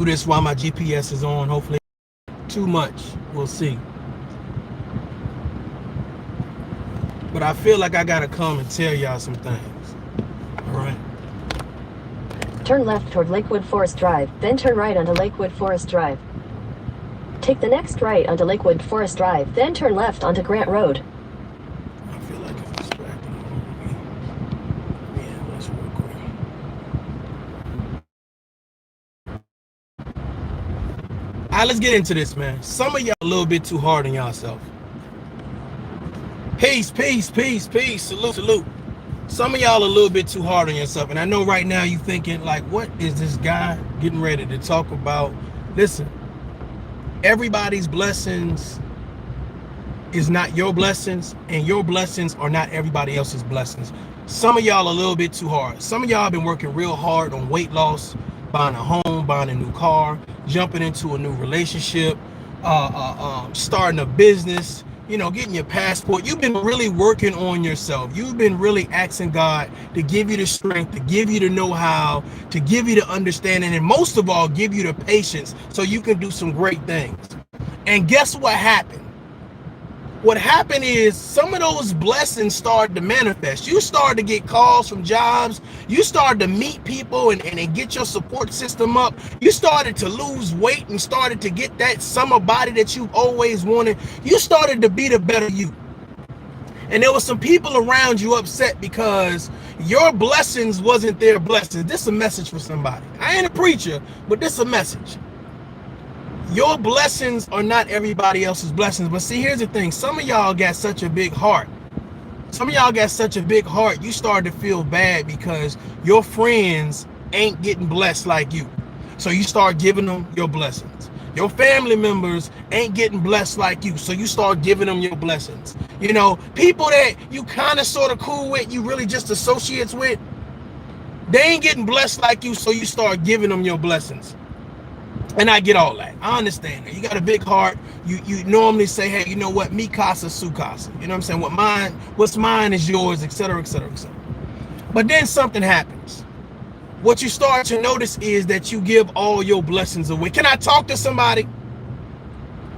do this while my GPS is on. Hopefully too much. We'll see. But I feel like I gotta come and tell y'all some things. All right. Turn left toward Lakewood Forest Drive, then turn right onto Lakewood Forest Drive. Take the next right onto Lakewood Forest Drive, then turn left onto Grant Road. I feel like it's distracting. Yeah, let's real quick. All right, let's get into this, man. Some of y'all a little bit too hard on yourself. Peace, peace, peace, peace. Salute, salute. Some of y'all a little bit too hard on yourself. And I know right now you thinking, like, what is this guy getting ready to talk about? Listen, everybody's blessings is not your blessings, and your blessings are not everybody else's blessings. Some of y'all a little bit too hard. Some of y'all have been working real hard on weight loss, buying a home, buying a new car, jumping into a new relationship, starting a business, you know, getting your passport. You've been really working on yourself. You've been really asking God to give you the strength, to give you the know-how, to give you the understanding, and most of all, give you the patience so you can do some great things. And guess what happened? What happened is some of those blessings started to manifest. You started to get calls from jobs. You started to meet people and get your support system up. You started to lose weight and started to get that summer body that you've always wanted. You started to be the better you. And there was some people around you upset because your blessings wasn't their blessings. This is a message for somebody. I ain't a preacher, but this is a message. Your blessings are not everybody else's blessings. But see, here's the thing. Some of y'all got such a big heart. Some of y'all got such a big heart, you start to feel bad because your friends ain't getting blessed like you. So you start giving them your blessings. Your family members ain't getting blessed like you. So you start giving them your blessings. You know, people that you kind of sort of cool with, you really just associates with, they ain't getting blessed like you. So you start giving them your blessings. And I get all that. I understand that. You got a big heart. You normally say, hey, you know what? Mi casa, su casa. You know what I'm saying? What's mine is yours, etc., etc., etc. But then something happens. What you start to notice is that you give all your blessings away. Can I talk to somebody?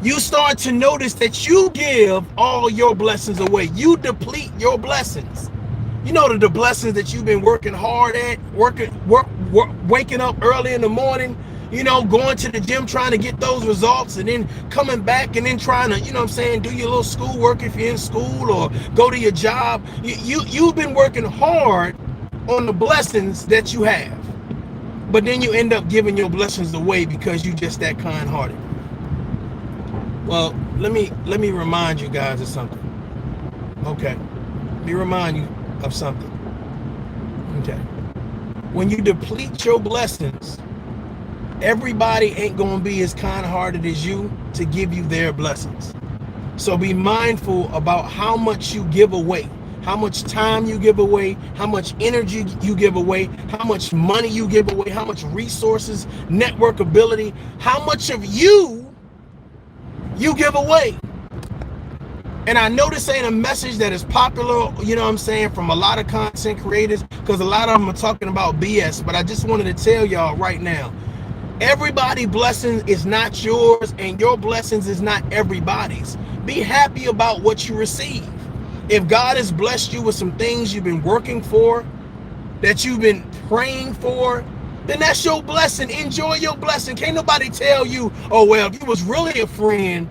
You start to notice that you give all your blessings away. You deplete your blessings. You know the blessings that you've been working hard at, waking up early in the morning, you know, going to the gym trying to get those results, and then coming back and then trying to, you know what I'm saying, do your little school work if you're in school, or go to your job. You've been working hard on the blessings that you have, but then you end up giving your blessings away because you just that kind-hearted. Well, let me remind you guys of something. Okay, let me remind you of something. Okay, when you deplete your blessings, everybody ain't gonna be as kind-hearted as you to give you their blessings. So be mindful about how much you give away, how much time you give away, how much energy you give away, how much money you give away, how much resources, network ability, how much of you give away. And I know this ain't a message that is popular, you know what I'm saying, from a lot of content creators, because a lot of them are talking about BS, but I just wanted to tell y'all right now, everybody's blessings is not yours, and your blessings is not everybody's. Be happy about what you receive. If God has blessed you with some things you've been working for, that you've been praying for, then that's your blessing. Enjoy your blessing. Can't nobody tell you, oh, well, if you was really a friend,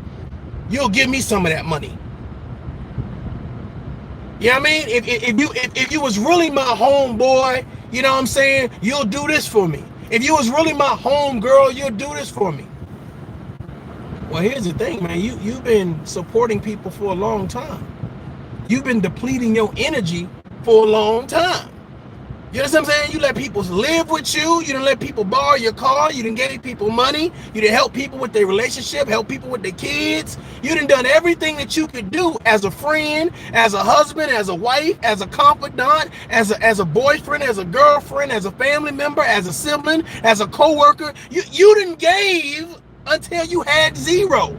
you'll give me some of that money. You know what I mean? If you was really my homeboy, you know what I'm saying, you'll do this for me. If you was really my home girl, you'll do this for me. Well, here's the thing, man. You've been supporting people for a long time. You've been depleting your energy for a long time. You know what I'm saying? You let people live with you. You didn't let people borrow your car. You didn't give people money. You didn't help people with their relationship, help people with their kids. You done done everything that you could do as a friend, as a husband, as a wife, as a confidant, as a boyfriend, as a girlfriend, as a family member, as a sibling, as a co-worker. You didn't gave until you had zero.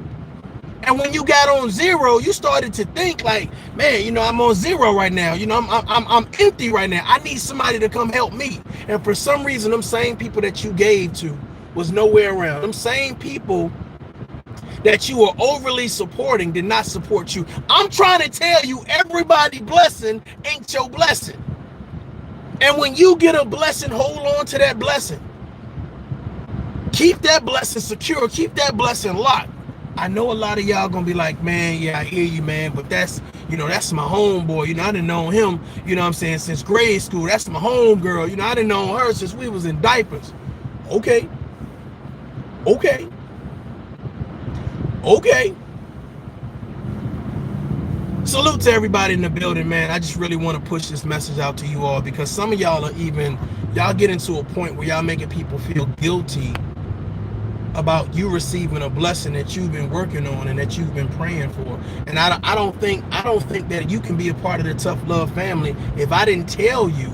And when you got on zero, you started to think like, man, you know, I'm on zero right now. You know, I'm empty right now. I need somebody to come help me. And for some reason, them same people that you gave to was nowhere around. Them same people that you are overly supporting did not support you. I'm trying to tell you, everybody's blessing ain't your blessing. And when you get a blessing, hold on to that blessing. Keep that blessing secure. Keep that blessing locked. I know a lot of y'all gonna be like, man, yeah, I hear you, man, but that's my homeboy. I done known him, what I'm saying, since grade school. That's my homegirl. I done known her since we was in diapers. Okay. Salute to everybody in the building, man. I just really want to push this message out to you all, because some of y'all y'all get into a point where y'all making people feel guilty about you receiving a blessing that you've been working on and that you've been praying for. And I don't think that you can be a part of the Tough Love family if I didn't tell you,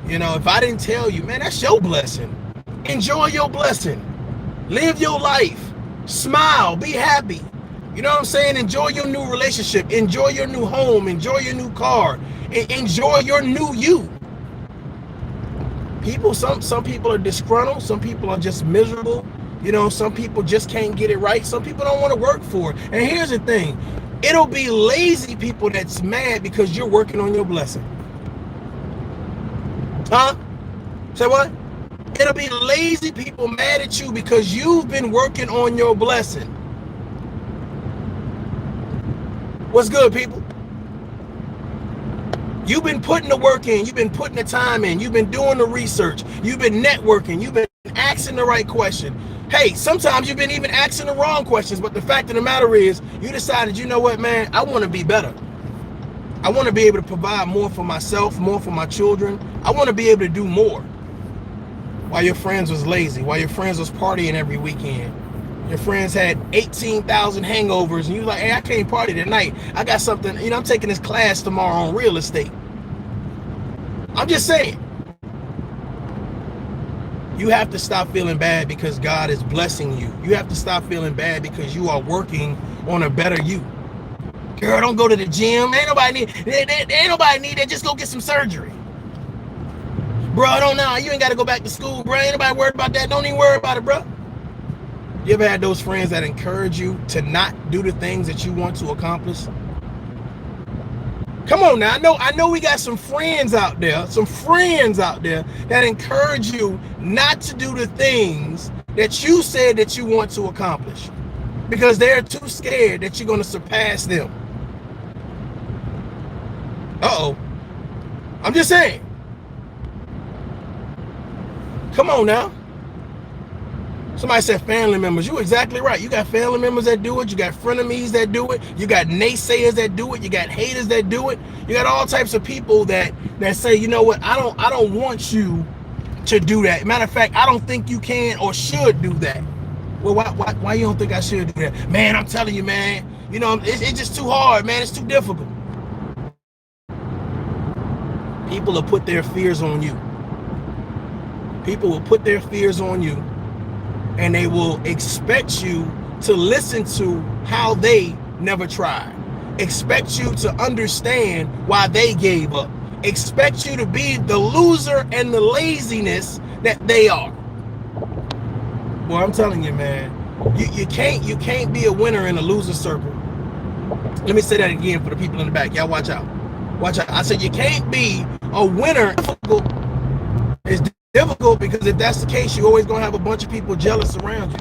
man, that's your blessing. Enjoy your blessing. Live your life. Smile. Be happy. You know what I'm saying? Enjoy your new relationship. Enjoy your new home. Enjoy your new car. Enjoy your new you. Some people are disgruntled. Some people are just miserable. Some people just can't get it right. Some people don't want to work for it. And here's the thing. It'll be lazy people that's mad because you're working on your blessing. Huh? Say what? It'll be lazy people mad at you because you've been working on your blessing. What's good, people? You've been putting the work in. You've been putting the time in. You've been doing the research. You've been networking. You've been asking the right question. Hey, sometimes you've been even asking the wrong questions, but the fact of the matter is, you decided, you know what, man, I want to be better. I want to be able to provide more for myself, more for my children. I want to be able to do more. While your friends was lazy, while your friends was partying every weekend. Your friends had 18,000 hangovers, and you like, hey, I can't party tonight. I got something, I'm taking this class tomorrow on real estate. I'm just saying. You have to stop feeling bad because God is blessing you. You have to stop feeling bad because you are working on a better you. Girl, don't go to the gym. Ain't nobody need that. Just go get some surgery. Bro, I don't know. You ain't got to go back to school, bro. Ain't nobody worried about that. Don't even worry about it, bro. You ever had those friends that encourage you to not do the things that you want to accomplish? Come on now. I know we got some friends out there that encourage you not to do the things that you said that you want to accomplish because they're too scared that you're going to surpass them. Uh-oh. I'm just saying. Come on now. Somebody said family members. You're exactly right. You got family members that do it. You got frenemies that do it. You got naysayers that do it. You got haters that do it. You got all types of people that say, you know what, I don't want you to do that. Matter of fact, I don't think you can or should do that. Well, why you don't think I should do that? Man, I'm telling you, man. It's just too hard, man. It's too difficult. People will put their fears on you. People will put their fears on you. And they will expect you to listen to how they never tried. Expect you to understand why they gave up. Expect you to be the loser and the laziness that they are. Boy, I'm telling you, man, you can't be a winner in a loser circle. Let me say that again for the people in the back. Y'all watch out. Watch out. I said you can't be a winner. It's difficult because if that's the case, you're always gonna have a bunch of people jealous around you.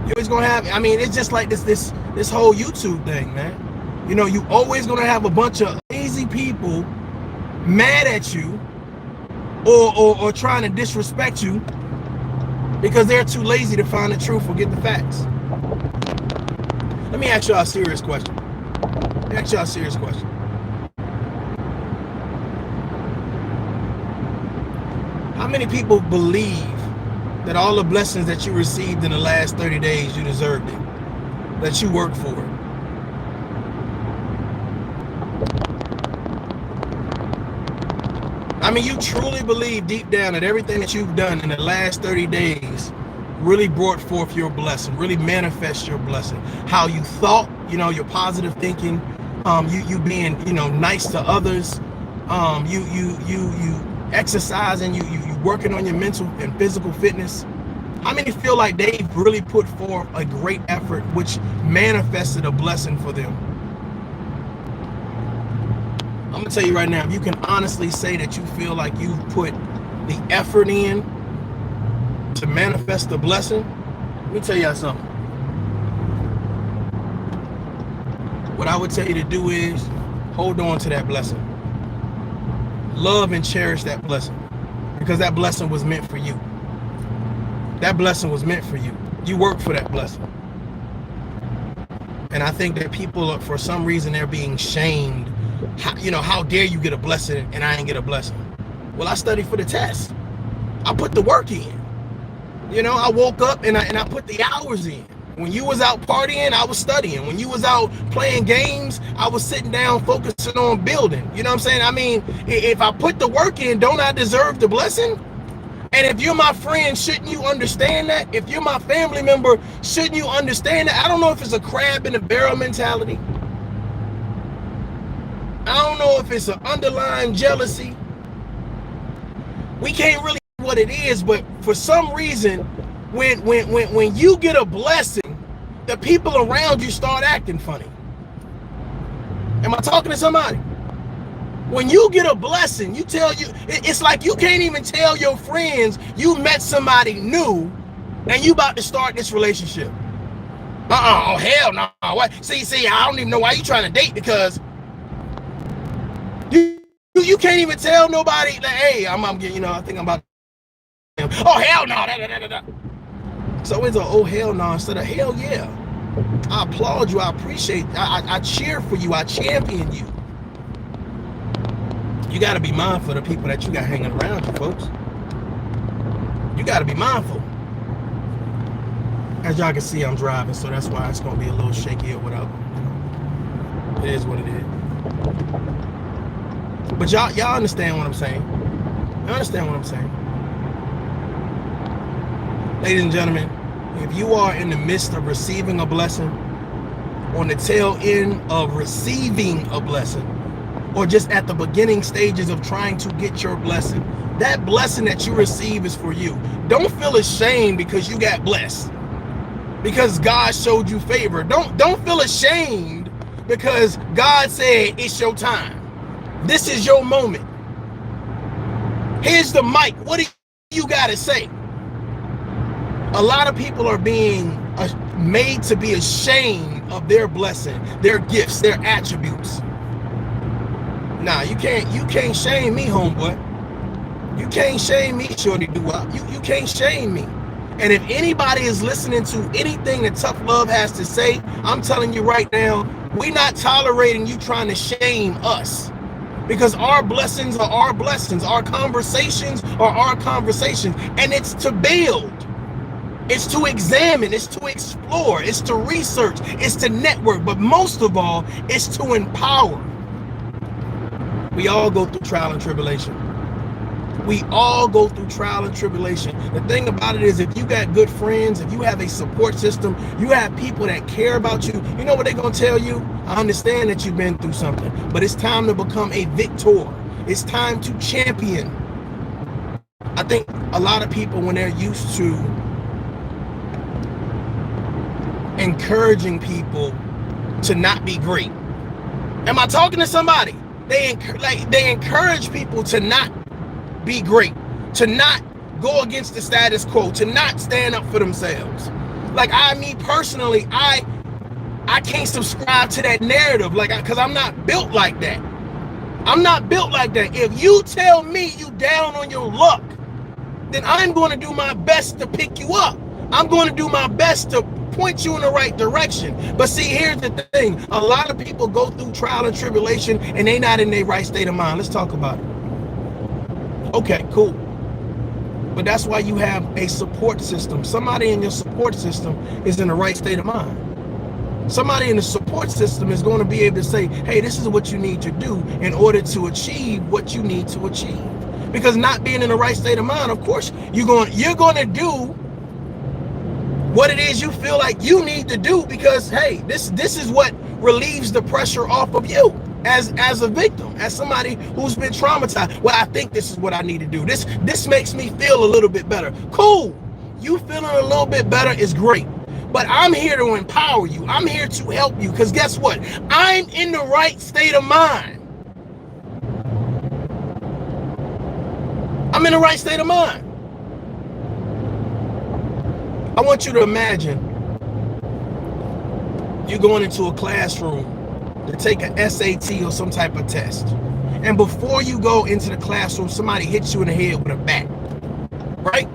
You're always gonna have. It's just like this whole YouTube thing, man. You always gonna have a bunch of lazy people mad at you or trying to disrespect you because they're too lazy to find the truth or get the facts. Let me ask y'all a serious question. How many people believe that all the blessings that you received in the last 30 days, you deserved it? That you worked for it? You truly believe deep down that everything that you've done in the last 30 days really brought forth your blessing, really manifest your blessing. How you thought, your positive thinking, you being, nice to others, you exercising, you working on your mental and physical fitness, How many feel like they've really put forth a great effort which manifested a blessing for them? I'm gonna tell you right now, if you can honestly say that you feel like you've put the effort in to manifest the blessing, let me tell y'all something. What I would tell you to do is hold on to that blessing. Love and cherish that blessing, because that blessing was meant for you. That blessing was meant for you. You worked for that blessing. And I think that people, for some reason, they're being shamed. How dare you get a blessing and I ain't get a blessing? Well, I studied for the test. I put the work in. I woke up and I put the hours in. When you was out partying, I was studying. When you was out playing games, I was sitting down focusing on building. You know what I'm saying? I mean, if I put the work in, don't I deserve the blessing? And if you're my friend, shouldn't you understand that? If you're my family member, shouldn't you understand that? I don't know if it's a crab in a barrel mentality. I don't know if it's an underlying jealousy. We can't really know what it is, but for some reason, when you get a blessing, the people around you start acting funny. Am I talking to somebody? When you get a blessing, it's like you can't even tell your friends you met somebody new and you about to start this relationship. Oh hell no. See, I don't even know why you trying to date, because you can't even tell nobody that, hey, I'm getting, I think I'm about to, oh hell no. So it's a oh hell no instead of hell yeah. I applaud you, I appreciate, I cheer for you, I champion you. You got to be mindful of the people that you got hanging around you, folks. You got to be mindful. As y'all can see, I'm driving, so that's why it's going to be a little shaky or whatever. It is what it is. But y'all understand what I'm saying. You understand what I'm saying. Ladies and gentlemen, if you are in the midst of receiving a blessing, on the tail end of receiving a blessing, or just at the beginning stages of trying to get your blessing, that blessing that you receive is for you. Don't feel ashamed because you got blessed, because God showed you favor. Don't feel ashamed because God said it's your time. This is your moment. Here's the mic. What do you got to say? A lot of people are being made to be ashamed of their blessing, their gifts, their attributes. Nah, you can't shame me, homeboy. You can't shame me, shorty doo-wop. You can't shame me. And if anybody is listening to anything that Tough Love has to say, I'm telling you right now, we're not tolerating you trying to shame us. Because our blessings are our blessings. Our conversations are our conversations. And it's to build. It's to examine. It's to explore. It's to research. It's to network. But most of all, it's to empower. We all go through trial and tribulation. We all go through trial and tribulation. The thing about it is, if you got good friends, if you have a support system, you have people that care about you, you know what they're going to tell you? I understand that you've been through something, but it's time to become a victor. It's time to champion. I think a lot of people, when they're used to encouraging people to not be great. Am I talking to somebody? They encourage people to not be great, to not go against the status quo, to not stand up for themselves. Like me personally, I can't subscribe to that narrative, because I'm not built like that. I'm not built like that. If you tell me you down on your luck, then I'm going to do my best to pick you up. I'm going to do my best to point you in the right direction. But see, here's the thing. A lot of people go through trial and tribulation and they not in their right state of mind. Let's talk about it. Okay, cool. But that's why you have a support system. Somebody in your support system is in the right state of mind. Somebody in the support system is going to be able to say, hey, this is what you need to do in order to achieve what you need to achieve. Because not being in the right state of mind, of course, you're going to do what it is you feel like you need to do, because hey, this is what relieves the pressure off of you as a victim, as somebody who's been traumatized. Well, I think this is what I need to do. This makes me feel a little bit better. Cool. You feeling a little bit better is great. But I'm here to empower you. I'm here to help you. Because guess what? I'm in the right state of mind. I'm in the right state of mind. I want you to imagine you going into a classroom to take an SAT or some type of test. And before you go into the classroom, somebody hits you in the head with a bat. Right?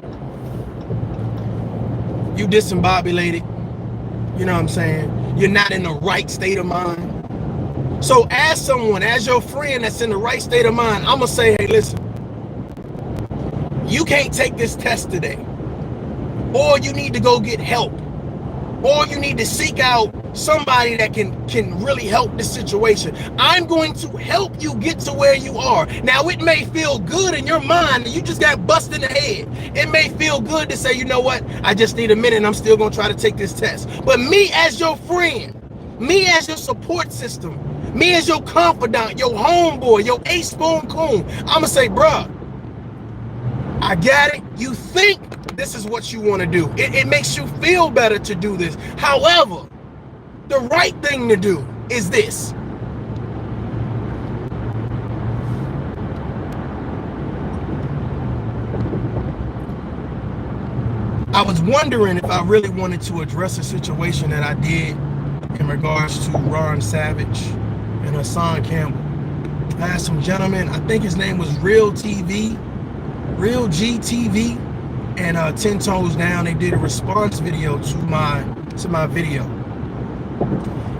You discombobulated. You know what I'm saying? You're not in the right state of mind. So as someone, as your friend that's in the right state of mind, I'm going to say, hey, listen, you can't take this test today. Or you need to go get help. Or you need to seek out somebody that can really help this situation. I'm going to help you get to where you are. Now, it may feel good in your mind that you just got busted in the head. It may feel good to say, you know what? I just need a minute and I'm still going to try to take this test. But me as your friend, me as your support system, me as your confidant, your homeboy, your ace spoon coon, I'm going to say, bruh, I got it. You think this is what you want to do. It makes you feel better to do this. However, the right thing to do is this. I was wondering if I really wanted to address a situation that I did in regards to Ron Savage and Hassan Campbell. I had some gentleman, I think his name was Real GTV, and 10 Toes Down. They did a response video to my video.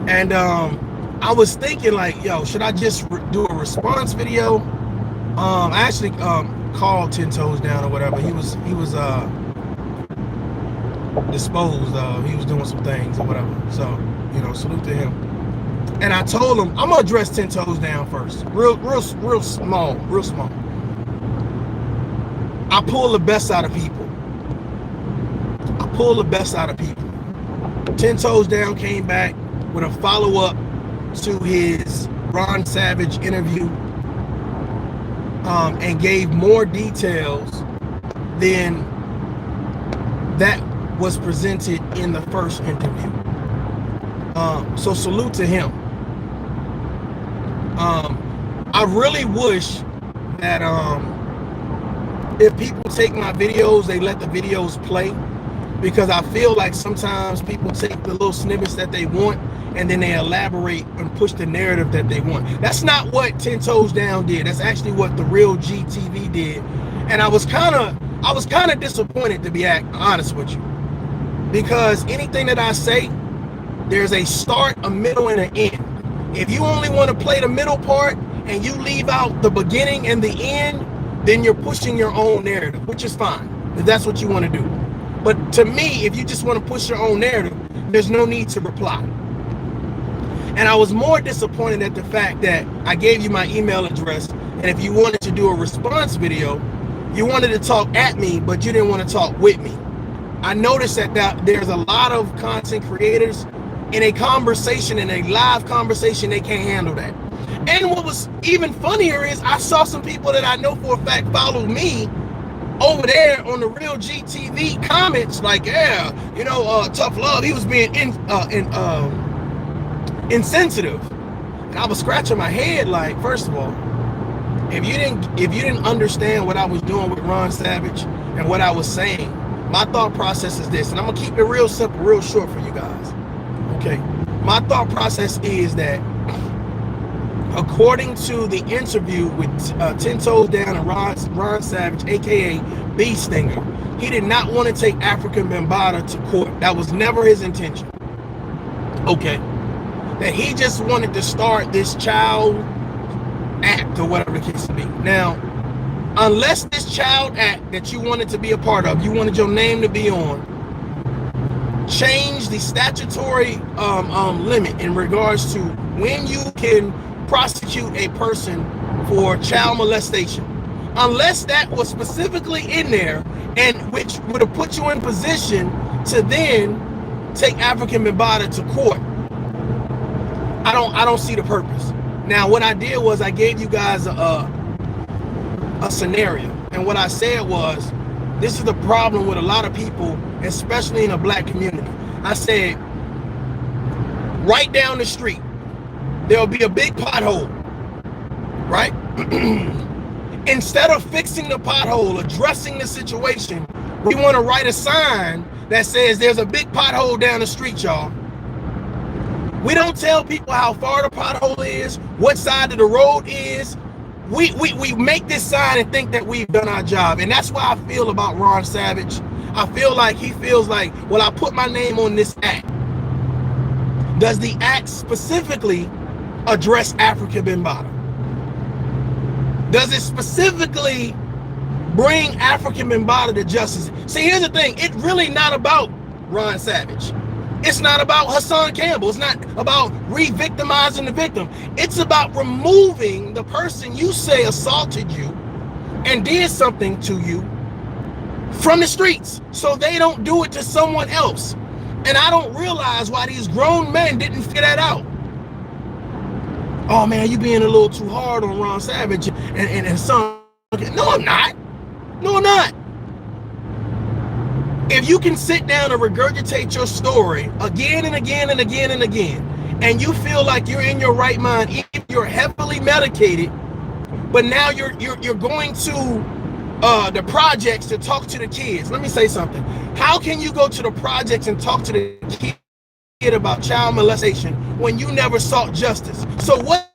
And I was thinking like, yo, should I just do a response video? I actually called 10 Toes Down or whatever. He was disposed of. He was doing some things or whatever. So, you know, salute to him. And I told him, I'm gonna address 10 Toes Down first. Real small. I pull the best out of people. 10 Toes Down came back with a follow-up to his Ron Savage interview, and gave more details than that was presented in the first interview. So salute to him. I really wish that if people take my videos, they let the videos play, because I feel like sometimes people take the little snippets that they want and then they elaborate and push the narrative that they want. That's not what 10 Toes Down did. That's actually what the Real GTV did. And I was kind of disappointed, to be honest with you, because anything that I say, there's a start, a middle, and an end. If you only want to play the middle part and you leave out the beginning and the end, then you're pushing your own narrative, which is fine if that's what you want to do. But to me, if you just want to push your own narrative, there's no need to reply. And I was more disappointed at the fact that I gave you my email address, and if you wanted to do a response video, you wanted to talk at me, but you didn't want to talk with me. I noticed that there's a lot of content creators in a conversation, in a live conversation, they can't handle that. And what was even funnier is I saw some people that I know for a fact follow me over there on the Real GTV comments, like, yeah, you know, tough love. He was being insensitive, and I was scratching my head like, first of all, if you didn't understand what I was doing with Ron Savage and what I was saying, my thought process is this, and I'm gonna keep it real simple, real short for you guys. Okay, my thought process is that according to the interview with 10 Toes Down and Ron Savage, aka Bee Stinger, he did not want to take African Bambaataa to court. That was never his intention. Okay, that he just wanted to start this child act or whatever the case may be. Now, unless this child act that you wanted to be a part of, you wanted your name to be on, change the statutory limit in regards to when you can prosecute a person for child molestation, unless that was specifically in there, and which would have put you in position to then take African Bambaataa to court, I don't see the purpose. Now, what I did was I gave you guys a scenario, and what I said was, This is the problem with a lot of people, especially in the black community. I said, right down the street, there'll be a big pothole, right? Instead of fixing the pothole, addressing the situation, we want to write a sign that says there's a big pothole down the street, y'all. We don't tell people how far the pothole is, what side of the road is. We make this sign and think that we've done our job. And that's why I feel about Ron Savage. I feel like he feels like, well, I put my name on this act. Does the act specifically address Afrika Bambaataa? Does it specifically bring Afrika Bambaataa to justice? See, here's the thing. It's really not about Ron Savage. It's not about Hassan Campbell. It's not about re-victimizing the victim. It's about removing the person you say assaulted you and did something to you from the streets so they don't do it to someone else. And I don't realize why these grown men didn't figure that out. Oh man, you being a little too hard on Ron Savage and Hassan. No, I'm not. No, I'm not. If you can sit down and regurgitate your story again and again and again and again, and you feel like you're in your right mind, even if you're heavily medicated, but now you're going to the projects to talk to the kids. Let me say something. How can you go to the projects and talk to the kid about child molestation when you never sought justice? So what?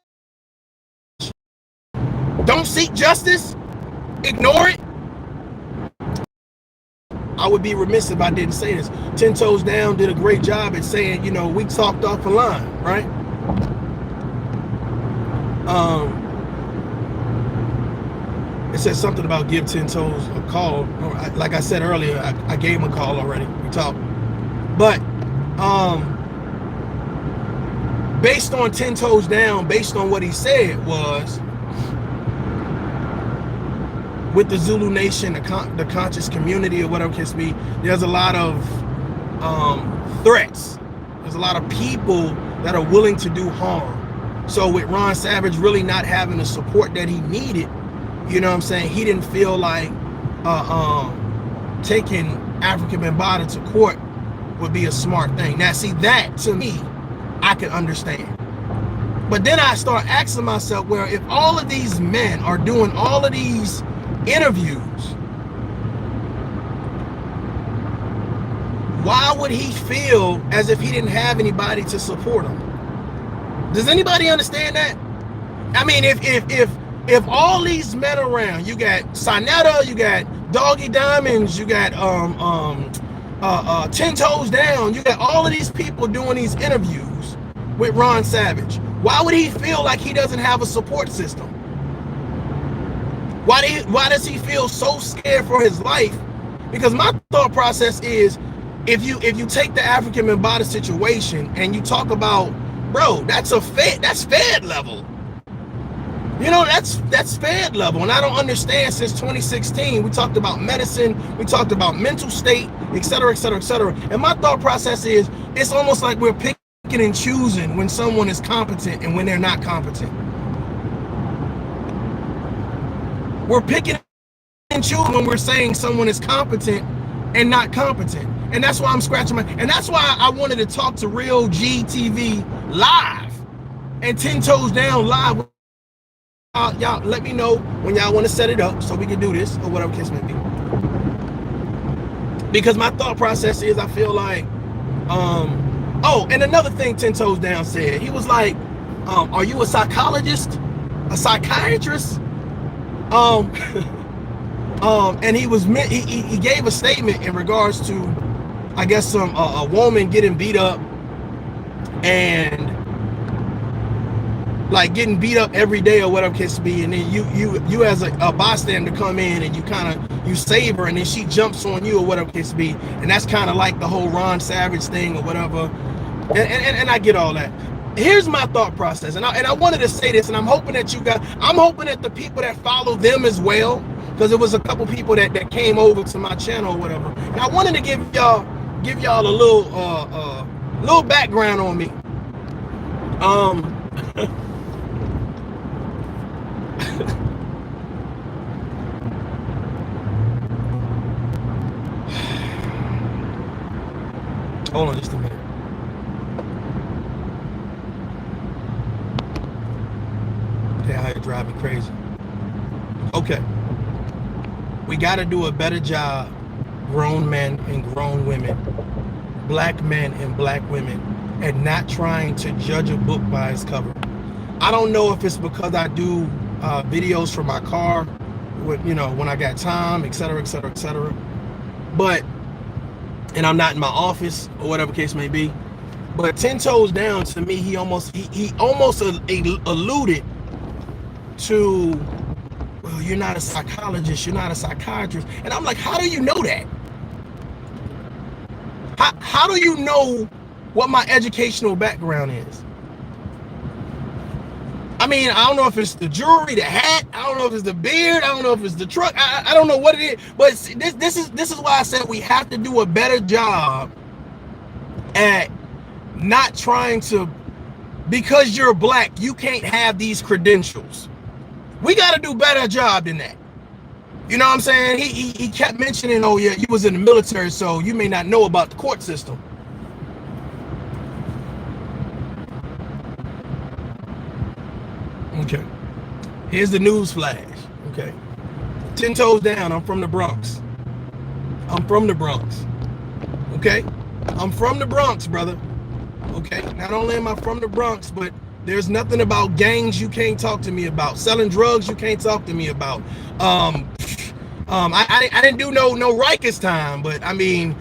Don't seek justice? Ignore it? I would be remiss if I didn't say this. 10 Toes Down did a great job at saying, you know, we talked off the line, right? It said something about give 10 Toes a call. Like I said earlier, I gave him a call already. We talked. But based on 10 Toes Down, based on what he said was, with the Zulu Nation, the conscious community or whatever it can be, there's a lot of threats. There's a lot of people that are willing to do harm. So with Ron Savage really not having the support that he needed, you know what I'm saying, he didn't feel like taking Afrika Bambaataa to court would be a smart thing. Now see, that to me, I can understand. But then I start asking myself, well, if all of these men are doing all of these interviews, why would he feel as if he didn't have anybody to support him? Does anybody understand that? I mean, if all these men around, you got Sinetta, you got Doggy Diamonds, you got 10 Toes Down, you got all of these people doing these interviews with Ron Savage, why would he feel like he doesn't have a support system? Why does he feel so scared for his life? Because my thought process is, if you take the Afrika Bambaataa situation and you talk about, bro, that's Fed level. You know, that's Fed level. And I don't understand, since 2016, we talked about medicine, we talked about mental state, et cetera, et cetera, et cetera. And my thought process is, it's almost like we're picking and choosing when someone is competent and when they're not competent. We're picking and choosing when we're saying someone is competent and not competent. And that's why I'm scratching my, and that's why I wanted to talk to Real GTV live and 10 Toes Down live. Y'all let me know when y'all want to set it up so we can do this or whatever case may be. Because my thought process is, I feel like, oh, and another thing 10 Toes Down said, he was like, are you a psychologist? A psychiatrist? And he gave a statement in regards to, I guess, a woman getting beat up and like getting beat up every day or whatever case be, and then you as a bystander come in and you save her, and then she jumps on you or whatever case be, and that's kind of like the whole Ron Savage thing or whatever, and I get all that. Here's my thought process, and I wanted to say this, and I'm hoping that I'm hoping that the people that follow them as well, because it was a couple people that came over to my channel or whatever, and I wanted to give y'all a little background on me. Hold on just a minute. Okay, I had driving crazy. Okay. We got to do a better job, grown men and grown women, black men and black women, at not trying to judge a book by its cover. I don't know if it's because I do videos from my car, when I got time, etc., etc., etc. But, and I'm not in my office or whatever case may be. But 10 Toes Down, to me, he almost alluded to, well, you're not a psychologist, you're not a psychiatrist. And I'm like, how do you know that? How do you know what my educational background is? I mean, I don't know if it's the jewelry, the hat, I don't know if it's the beard, I don't know if it's the truck, I don't know what it is. But this is why I said we have to do a better job at not trying to, because you're black, you can't have these credentials. We got to do better job than that. You know what I'm saying? He kept mentioning, oh yeah, you was in the military, so you may not know about the court system. Okay. Here's the news flash. Okay. 10 Toes Down, I'm from the Bronx. I'm from the Bronx. Okay? I'm from the Bronx, brother. Okay? Not only am I from the Bronx, but there's nothing about gangs you can't talk to me about. Selling drugs you can't talk to me about. I didn't do no Rikers time, but I mean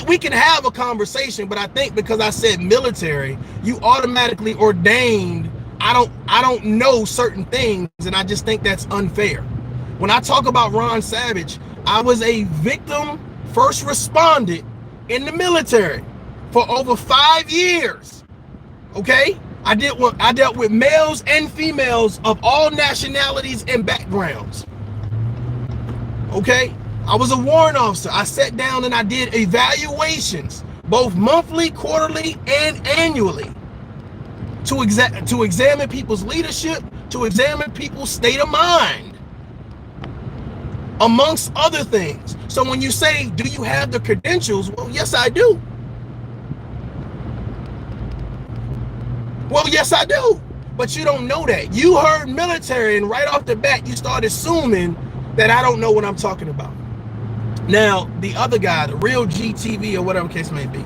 we can have a conversation, but I think because I said military, you automatically ordained I don't know certain things, and I just think that's unfair. When I talk about Ron Savage, I was a victim, first respondent in the military for over 5 years. Okay? I dealt with males and females of all nationalities and backgrounds. Okay? I was a warrant officer. I sat down and I did evaluations, both monthly, quarterly, and annually, to examine people's leadership, to examine people's state of mind, amongst other things. So when you say, do you have the credentials? Well, yes, I do. Well, yes, I do. But you don't know that. You heard military, and right off the bat, you start assuming that I don't know what I'm talking about. Now, the other guy, the real GTV or whatever case may be,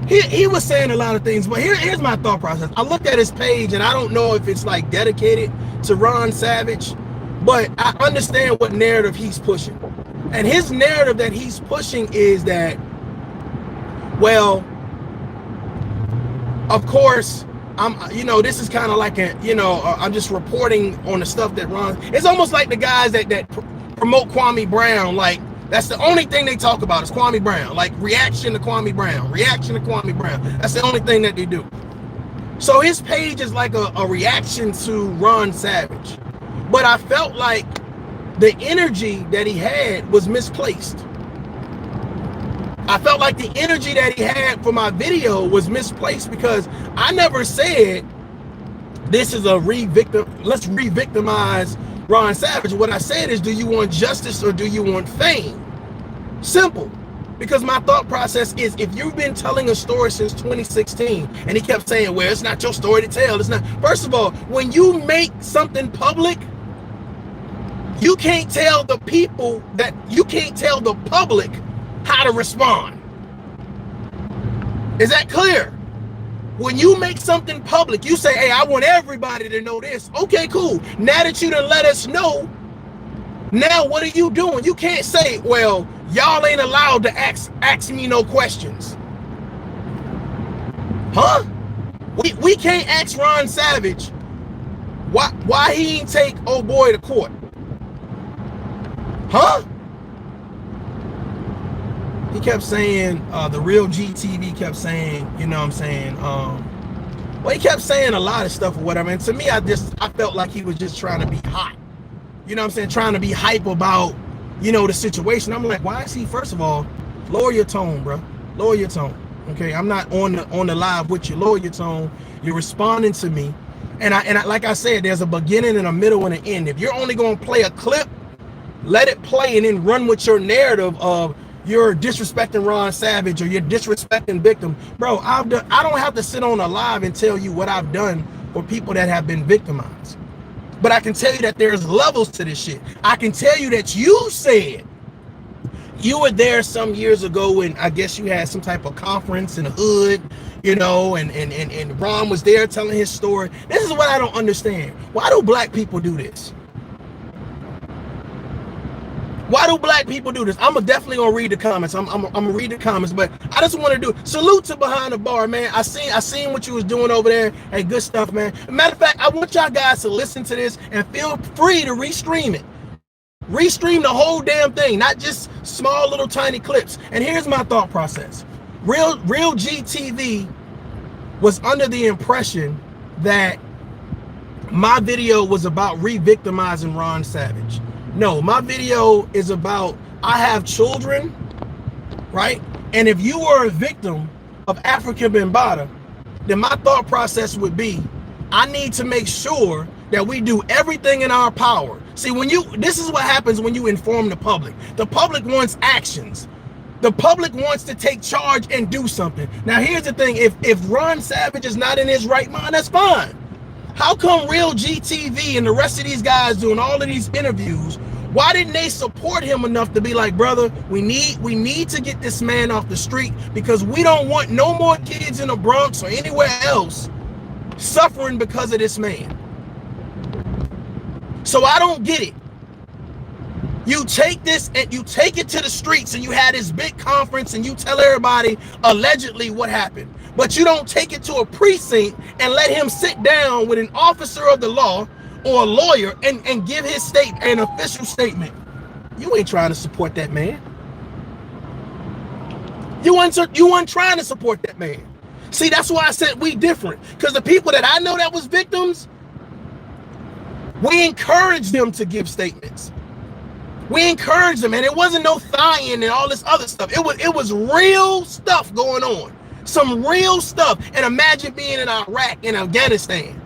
he was saying a lot of things, but here's my thought process. I looked at his page, and I don't know if it's like dedicated to Ron Savage, but I understand what narrative he's pushing. And his narrative that he's pushing is that, well, of course, this is kind of like I'm just reporting on the stuff that Ron, it's almost like the guys that promote Kwame Brown, like, that's the only thing they talk about is Kwame Brown, like reaction to Kwame Brown. That's the only thing that they do. So his page is like a reaction to Ron Savage. But I felt like the energy that he had was misplaced. I felt like the energy that he had for my video was misplaced, because I never said this is let's re-victimize Ron Savage. What I said is, do you want justice or do you want fame? Simple. Because my thought process is, if you've been telling a story since 2016, and he kept saying, well, it's not your story to tell. It's not. First of all, when you make something public, you can't tell the public how to respond. Is that clear? When you make something public, you say, hey, I want everybody to know this. Okay, cool. Now that you done let us know, now what are you doing? You can't say, well, y'all ain't allowed to ask me no questions. Huh? We can't ask Ron Savage why he ain't take old boy to court. Huh? He kept saying, the real GTV kept saying, you know what I'm saying, well, he kept saying a lot of stuff or whatever, and to me, I felt like he was just trying to be hot. You know what I'm saying? Trying to be hype about, the situation. I'm like, why is he, first of all, lower your tone, bro. Lower your tone. Okay, I'm not on the live with you. Lower your tone. You're responding to me. And I like I said, there's a beginning and a middle and an end. If you're only going to play a clip, let it play and then run with your narrative of you're disrespecting Ron Savage or you're disrespecting victim. Bro, I don't have to sit on a live and tell you what I've done for people that have been victimized. But I can tell you that there's levels to this shit. I can tell you that you said you were there some years ago when I guess you had some type of conference in the hood, you know, and Ron was there telling his story. This is what I don't understand. Why do black people do this? Why do black people do this? I'm definitely gonna read the comments. I'm gonna read the comments, but I just want to do salute to Behind the Bar, man. I seen what you was doing over there. Hey, good stuff, man. Matter of fact, I want y'all guys to listen to this and feel free to restream it. Restream the whole damn thing, not just small little tiny clips. And here's my thought process. Real GTV was under the impression that my video was about re-victimizing Ron Savage. No, my video is about, I have children, right? And if you were a victim of Afrika Bambaataa, then my thought process would be, I need to make sure that we do everything in our power. See, this is what happens when you inform the public. The public wants actions. The public wants to take charge and do something. Now, here's the thing. If Ron Savage is not in his right mind, that's fine. How come Real GTV and the rest of these guys doing all of these interviews, why didn't they support him enough to be like, brother, we need to get this man off the street because we don't want no more kids in the Bronx or anywhere else suffering because of this man. So I don't get it. You take this and you take it to the streets and you had this big conference and you tell everybody allegedly what happened. But you don't take it to a precinct and let him sit down with an officer of the law or a lawyer and give his an official statement. You ain't trying to support that man. You weren't trying to support that man. See, that's why I said we different. Because the people that I know that was victims, we encouraged them to give statements. We encouraged them, and it wasn't no thawing and all this other stuff. It was real stuff going on. Some real stuff. And imagine being in Iraq and Afghanistan.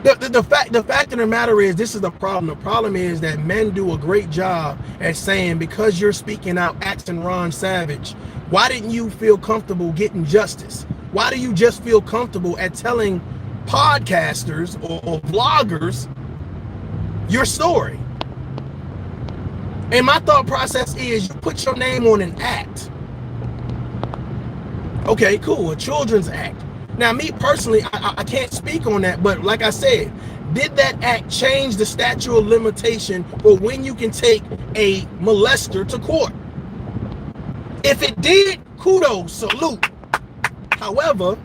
The fact of the matter is, this is the problem. The problem is that men do a great job at saying, because you're speaking out, asking Ron Savage, why didn't you feel comfortable getting justice? Why do you just feel comfortable at telling podcasters or vloggers your story? And my thought process is, you put your name on an act. Okay, cool, a children's act. Now, me personally, I can't speak on that, but like I said, did that act change the statute of limitation for when you can take a molester to court? If it did, kudos, salute. However,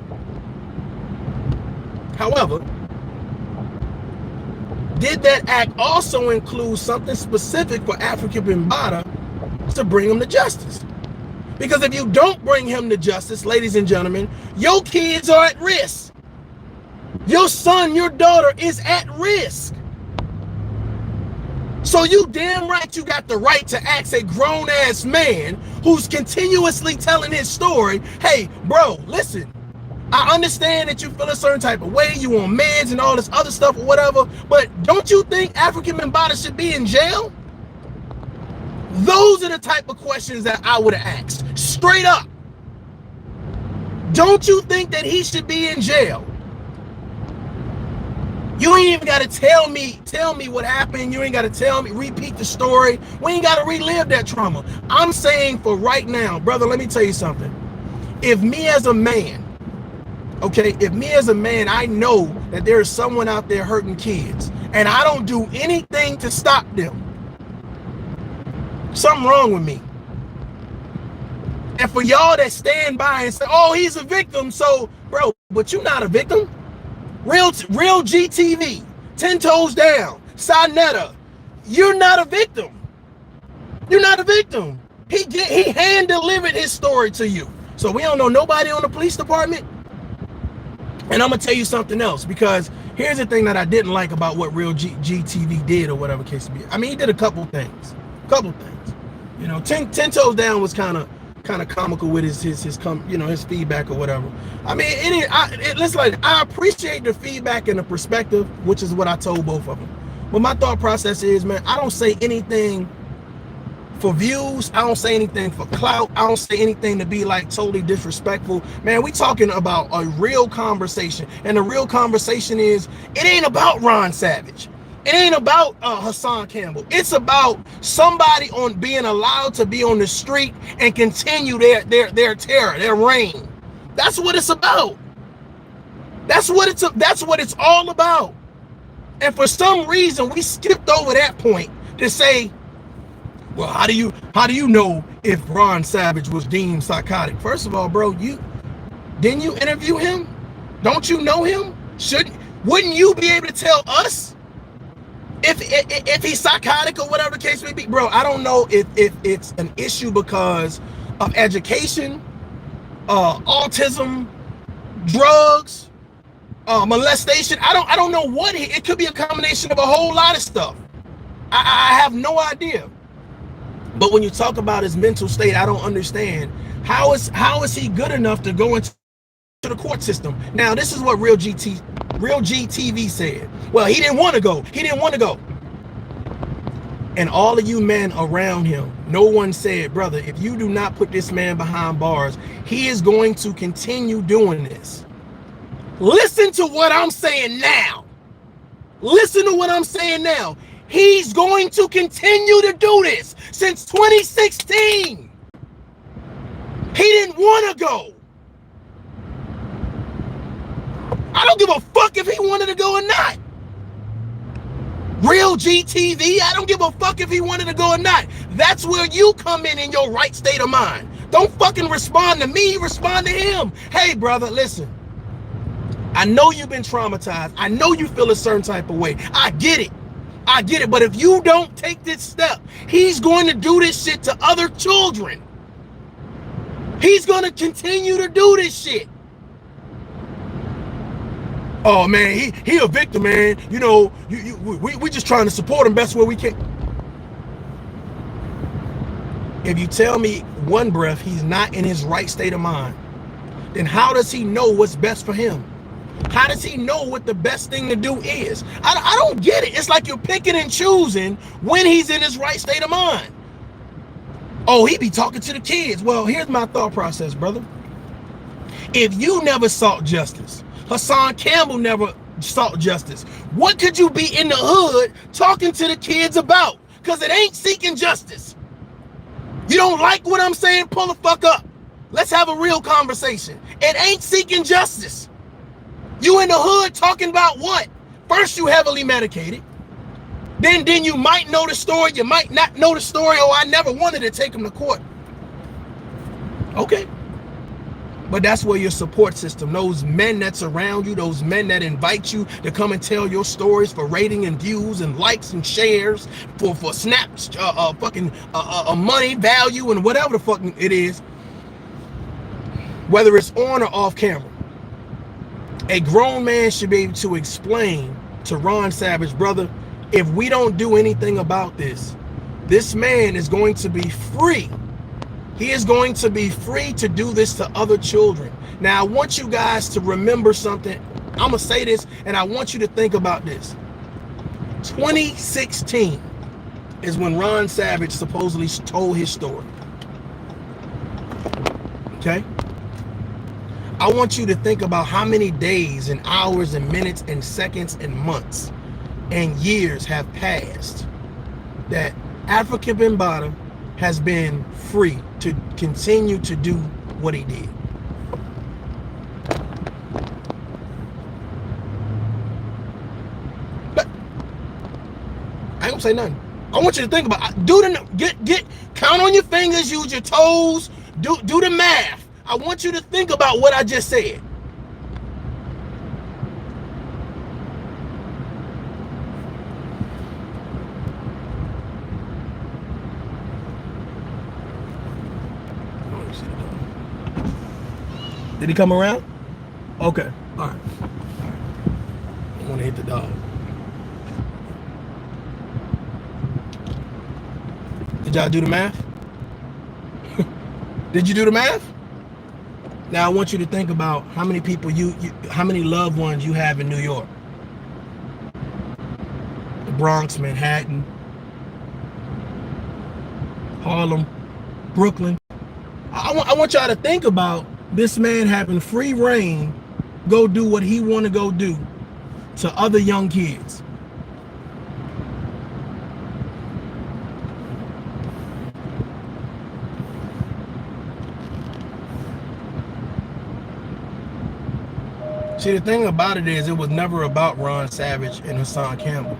did that act also include something specific for Afrika Bambaataa to bring him to justice? Because if you don't bring him to justice, ladies and gentlemen, your kids are at risk. Your son, your daughter is at risk. So you damn right you got the right to ask a grown-ass man who's continuously telling his story, hey, bro, listen, I understand that you feel a certain type of way, you on meds and all this other stuff or whatever, but don't you think Afrika Bambaataa should be in jail? Those are the type of questions that I would have asked. Straight up. Don't you think that he should be in jail? You ain't even got to tell me what happened. You ain't got to repeat the story. We ain't got to relive that trauma. I'm saying for right now, brother, let me tell you something. If me as a man, okay, I know that there is someone out there hurting kids and I don't do anything to stop them, something wrong with me. And for y'all that stand by and say, oh, he's a victim, so, bro, but you're not a victim. Real GTV, 10 Toes Down, Sinetta, you're not a victim. You're not a victim. He hand-delivered his story to you. So we don't know nobody on the police department. And I'm going to tell you something else, because here's the thing that I didn't like about what Real GTV did or whatever case it be. I mean, he did a couple things. You know, 10 Toes Down was kind of comical with his feedback or whatever. I mean, I appreciate the feedback and the perspective, which is what I told both of them. But my thought process is, man, I don't say anything for views. I don't say anything for clout. I don't say anything to be like totally disrespectful. Man, we talking about a real conversation. And the real conversation is, it ain't about Ron Savage. It ain't about Hassan Campbell. It's about somebody on being allowed to be on the street and continue their terror, their reign. That's what it's about. That's what it's all about. And for some reason, we skipped over that point to say, well, how do you know if Ron Savage was deemed psychotic? First of all, bro, didn't you interview him? Don't you know him? Wouldn't you be able to tell us if he's psychotic or whatever the case may be? Bro, I don't know if it's an issue because of education, autism, drugs, molestation. I don't know what it could be, a combination of a whole lot of stuff. I have no idea. But when you talk about his mental state, I don't understand how is he good enough to go into the court system. Now, this is what Real GTV said. Well, he didn't want to go. He didn't want to go. And all of you men around him, no one said, brother, if you do not put this man behind bars, he is going to continue doing this. Listen to what I'm saying now. Listen to what I'm saying now. He's going to continue to do this since 2016. He didn't want to go. I don't give a fuck if he wanted to go or not. Real GTV, I don't give a fuck if he wanted to go or not. That's where you come in your right state of mind. Don't fucking respond to me, respond to him. Hey, brother, listen. I know you've been traumatized. I know you feel a certain type of way. I get it. I get it. But if you don't take this step, he's going to do this shit to other children. He's going to continue to do this shit. Oh man, he a victim, man. You know, we just trying to support him best way we can. If you tell me one breath he's not in his right state of mind, then how does he know what's best for him? How does he know what the best thing to do is? I don't get it. It's like you're picking and choosing when he's in his right state of mind. Oh, he be talking to the kids. Well, here's my thought process, brother. If you never sought justice, Hassan Campbell never sought justice, what could you be in the hood talking to the kids about? Because it ain't seeking justice. You don't like what I'm saying? Pull the fuck up. Let's have a real conversation. It ain't seeking justice. You in the hood talking about what? First, you heavily medicated. Then you might know the story. You might not know the story. Oh, I never wanted to take him to court. Okay. But that's where your support system, those men that surround you, those men that invite you to come and tell your stories for rating and views and likes and shares, for snaps, fucking money, value, and whatever the fuck it is, whether it's on or off camera. A grown man should be able to explain to Ron Savage, brother, if we don't do anything about this, this man is going to be free. He is going to be free to do this to other children. Now, I want you guys to remember something. I'm going to say this, and I want you to think about this. 2016 is when Ron Savage supposedly told his story. Okay? I want you to think about how many days and hours and minutes and seconds and months and years have passed that Afrika Bambaataa has been free to continue to do what he did. But I ain't gonna say nothing. I want you to think about it. Count on your fingers, use your toes, do the math. I want you to think about what I just said. Did he come around? Okay. All right. I want to hit the dog. Did y'all do the math? Did you do the math? Now I want you to think about how many people how many loved ones you have in New York, the Bronx, Manhattan, Harlem, Brooklyn. I want y'all to think about this man having free reign, go do what he want to go do to other young kids. See, the thing about it is, it was never about Ron Savage and Hassan Campbell.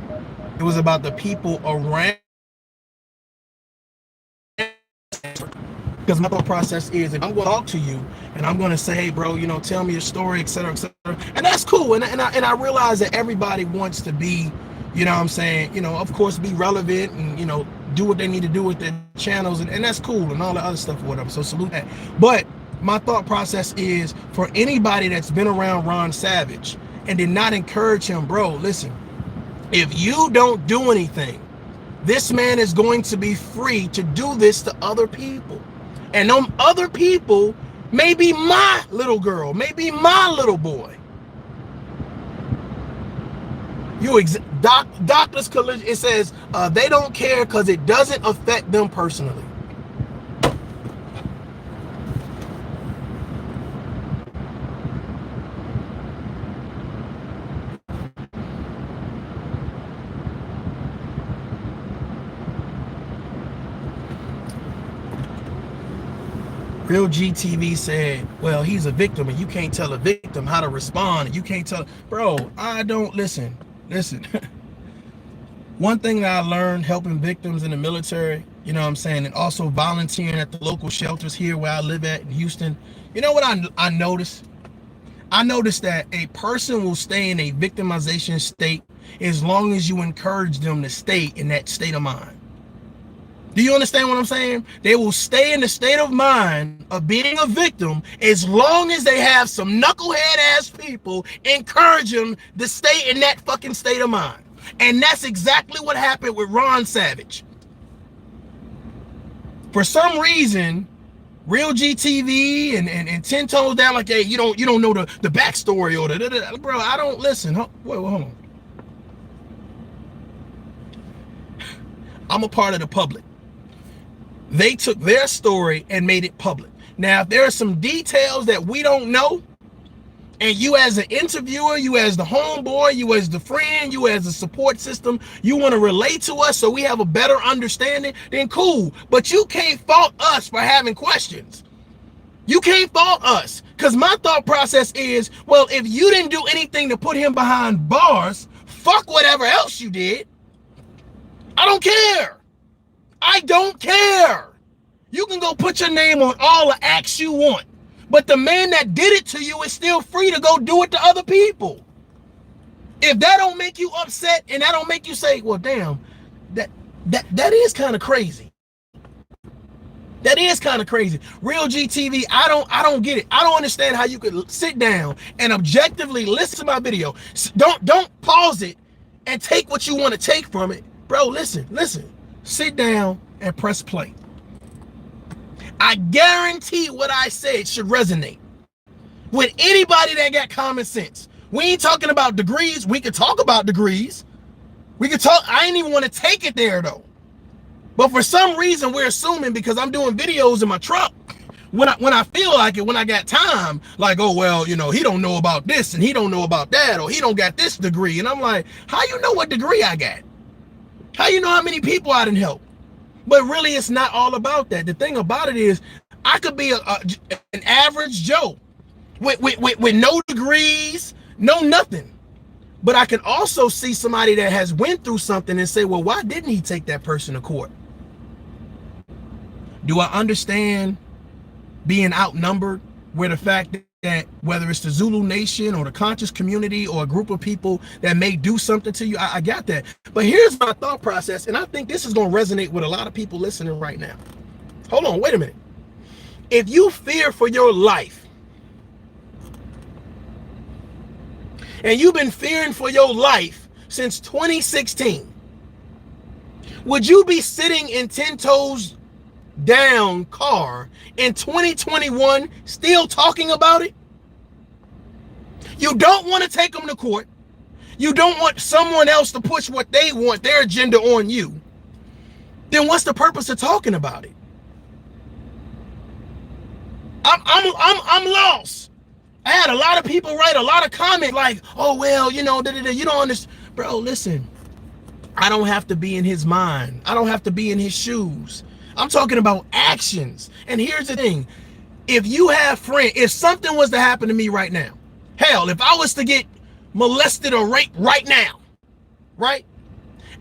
It was about the people around. Because my thought process is, if I'm going to talk to you and I'm going to say, hey, bro, tell me your story, etc., etc., and that's cool. And I realize that everybody wants to be, of course, be relevant and, do what they need to do with their channels. And that's cool and all the other stuff or whatever. So salute that. But my thought process is, for anybody that's been around Ron Savage and did not encourage him, bro, listen, if you don't do anything, this man is going to be free to do this to other people. And them other people may be my little girl, maybe my little boy. Doctors Collision, it says they don't care because it doesn't affect them personally. Real GTV said, well, he's a victim and you can't tell a victim how to respond. You can't tell, bro, I don't listen. One thing that I learned helping victims in the military, and also volunteering at the local shelters here where I live at in Houston. You know what I noticed? I noticed that a person will stay in a victimization state as long as you encourage them to stay in that state of mind. Do you understand what I'm saying? They will stay in the state of mind of being a victim as long as they have some knucklehead ass people encourage them to stay in that fucking state of mind. And that's exactly what happened with Ron Savage. For some reason, Real GTV and 10 toes down, like, hey, you don't know the backstory or the bro, I don't listen. Wait, hold on. I'm a part of the public. They took their story and made it public. Now, if there are some details that we don't know, and you as an interviewer, you as the homeboy, you as the friend, you as the support system, you want to relate to us so we have a better understanding, then cool. But you can't fault us for having questions. You can't fault us. Because my thought process is, well, if you didn't do anything to put him behind bars, fuck whatever else you did. I don't care. I don't care. You can go put your name on all the acts you want, but the man that did it to you is still free to go do it to other people. If that don't make you upset and that don't make you say, well, damn, that is kind of crazy. That is kind of crazy. Real GTV, I don't get it. I don't understand how you could sit down and objectively listen to my video. Don't pause it and take what you want to take from it. Bro, listen. Sit down and press play. I guarantee what I said should resonate with anybody that got common sense. We ain't talking about degrees. We could talk about degrees. We could talk. I ain't even want to take it there though. But for some reason, we're assuming because I'm doing videos in my truck, when I feel like it, when I got time, like, oh, well, he don't know about this and he don't know about that, or he don't got this degree. And I'm like, how you know what degree I got? How you know how many people I done helped? But really, it's not all about that. The thing about it is, I could be an average Joe with no degrees, no nothing. But I can also see somebody that has went through something and say, well, why didn't he take that person to court? Do I understand being outnumbered, where the fact that whether it's the Zulu Nation or the conscious community or a group of people that may do something to you, I got that. But here's my thought process, and I think this is going to resonate with a lot of people listening right now. Hold on, wait a minute. If you fear for your life, and you've been fearing for your life since 2016, would you be sitting in 10 toes down car in 2021 still talking about it? You don't want to take them to court. You don't want someone else to push what they want, their agenda, on you. then what's the purpose of talking about it? I'm lost. I had a lot of people write a lot of comment like, oh well, you know, you don't understand. Bro, listen, I don't have to be in his mind. I don't have to be in his shoes. I'm talking about actions. And here's the thing. If you have friends, if something was to happen to me right now, hell, if I was to get molested or raped right now, right?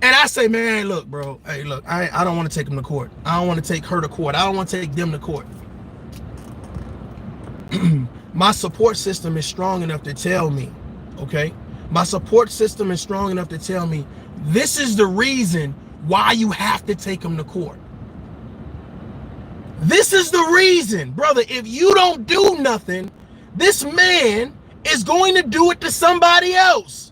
And I say, man, look, bro, hey, look, I don't want to take him to court. I don't want to take her to court. I don't want to take them to court. My support system is strong enough to tell me, okay? My support system is strong enough to tell me this is the reason why you have to take him to court. This is the reason, brother. If you don't do nothing, this man is going to do it to somebody else.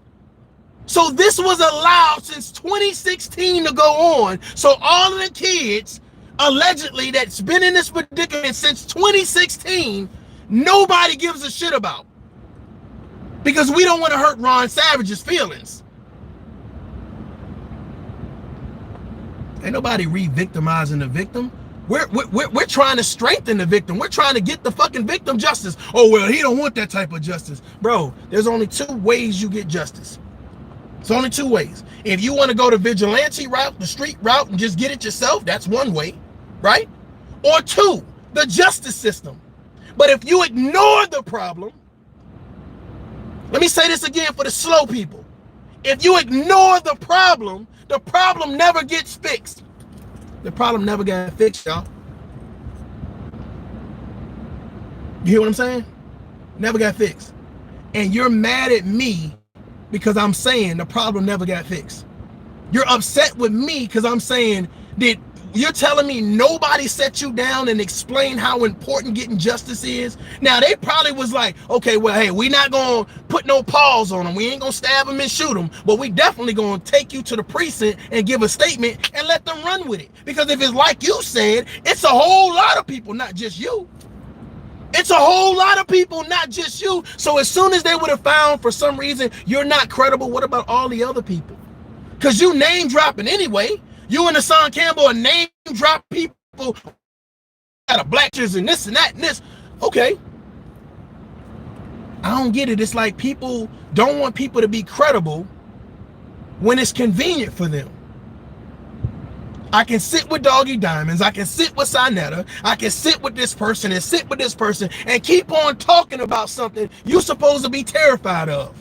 So this was allowed since 2016 to go on. So all of the kids, allegedly, that's been in this predicament since 2016, nobody gives a shit about. Because we don't want to hurt Ron Savage's feelings. Ain't nobody re-victimizing the victim. We're trying to strengthen the victim. We're trying to get the fucking victim justice. Oh, well, he don't want that type of justice. Bro, there's only two ways you get justice. It's only two ways. If you want to go the vigilante route, the street route, and just get it yourself, that's one way, right? Or two, the justice system. But if you ignore the problem, let me say this again for the slow people. If you ignore the problem never gets fixed. The problem never got fixed, y'all. You hear what I'm saying? Never got fixed. And you're mad at me because I'm saying the problem never got fixed. You're upset with me because I'm saying that you're telling me nobody set you down and explained how important getting justice is. Now, they probably was like, okay, well, hey, we not going to put no pause on them. We ain't going to stab them and shoot them. But we definitely going to take you to the precinct and give a statement and let them run with it. Because if it's like you said, it's a whole lot of people, not just you. It's a whole lot of people, not just you. So as soon as they would have found for some reason you're not credible, what about all the other people? Because you name dropping anyway. You and Hassan Campbell are name drop people got a black church and this and that and this. Okay. I don't get it. It's like people don't want people to be credible when it's convenient for them. I can sit with Doggy Diamonds. I can sit with Sinetta. I can sit with this person and sit with this person and keep on talking about something you're supposed to be terrified of.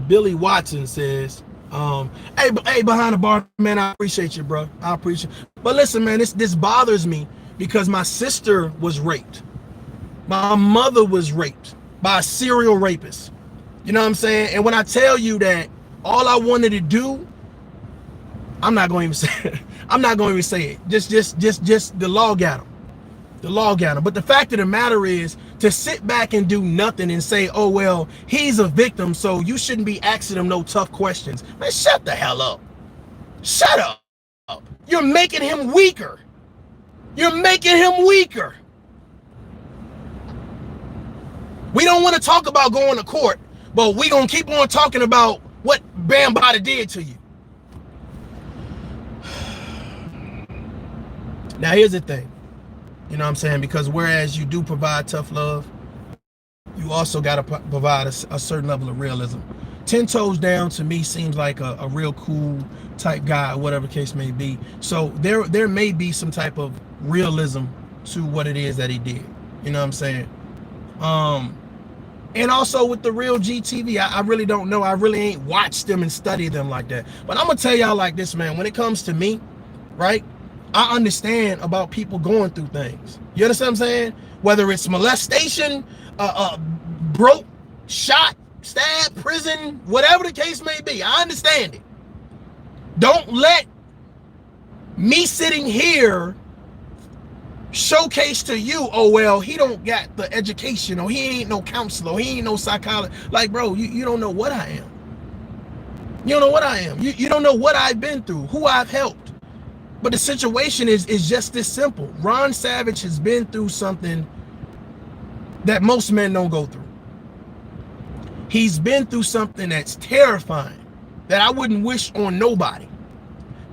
Billy Watson says, hey, behind the bar, man, I appreciate you, bro. I appreciate you. But listen, man, this bothers me because my sister was raped. My mother was raped by a serial rapist. You know what I'm saying? And when I tell you that all I wanted to do, I'm not going to even say it. I'm not going to even say it. Just the law got him. The law got him. But the fact of the matter is, to sit back and do nothing and say, oh, well, he's a victim, so you shouldn't be asking him no tough questions. Man, shut the hell up. Shut up. You're making him weaker. You're making him weaker. We don't want to talk about going to court, but we're going to keep on talking about what Bambaataa did to you. Now, here's the thing. You know what I'm saying? Because whereas you do provide tough love, you also got to provide a certain level of realism. 10 Toes Down to me seems like a real cool type guy, whatever case may be. So there may be some type of realism to what it is that he did. You know what I'm saying? And also with the real GTV, I really don't know. I really ain't watched them and studied them like that. But I'm going to tell y'all like this, man. When it comes to me, right? I understand about people going through things. You understand what I'm saying? Whether it's molestation, broke, shot, stabbed, prison, whatever the case may be. I understand it. Don't let me sitting here showcase to you, oh, well, he don't got the education, or he ain't no counselor, or he ain't no psychologist. Like, bro, you don't know what I am. You don't know what I am. You don't know what I've been through, who I've helped. But the situation is just this simple. Ron Savage has been through something that most men don't go through. He's been through something that's terrifying, that I wouldn't wish on nobody.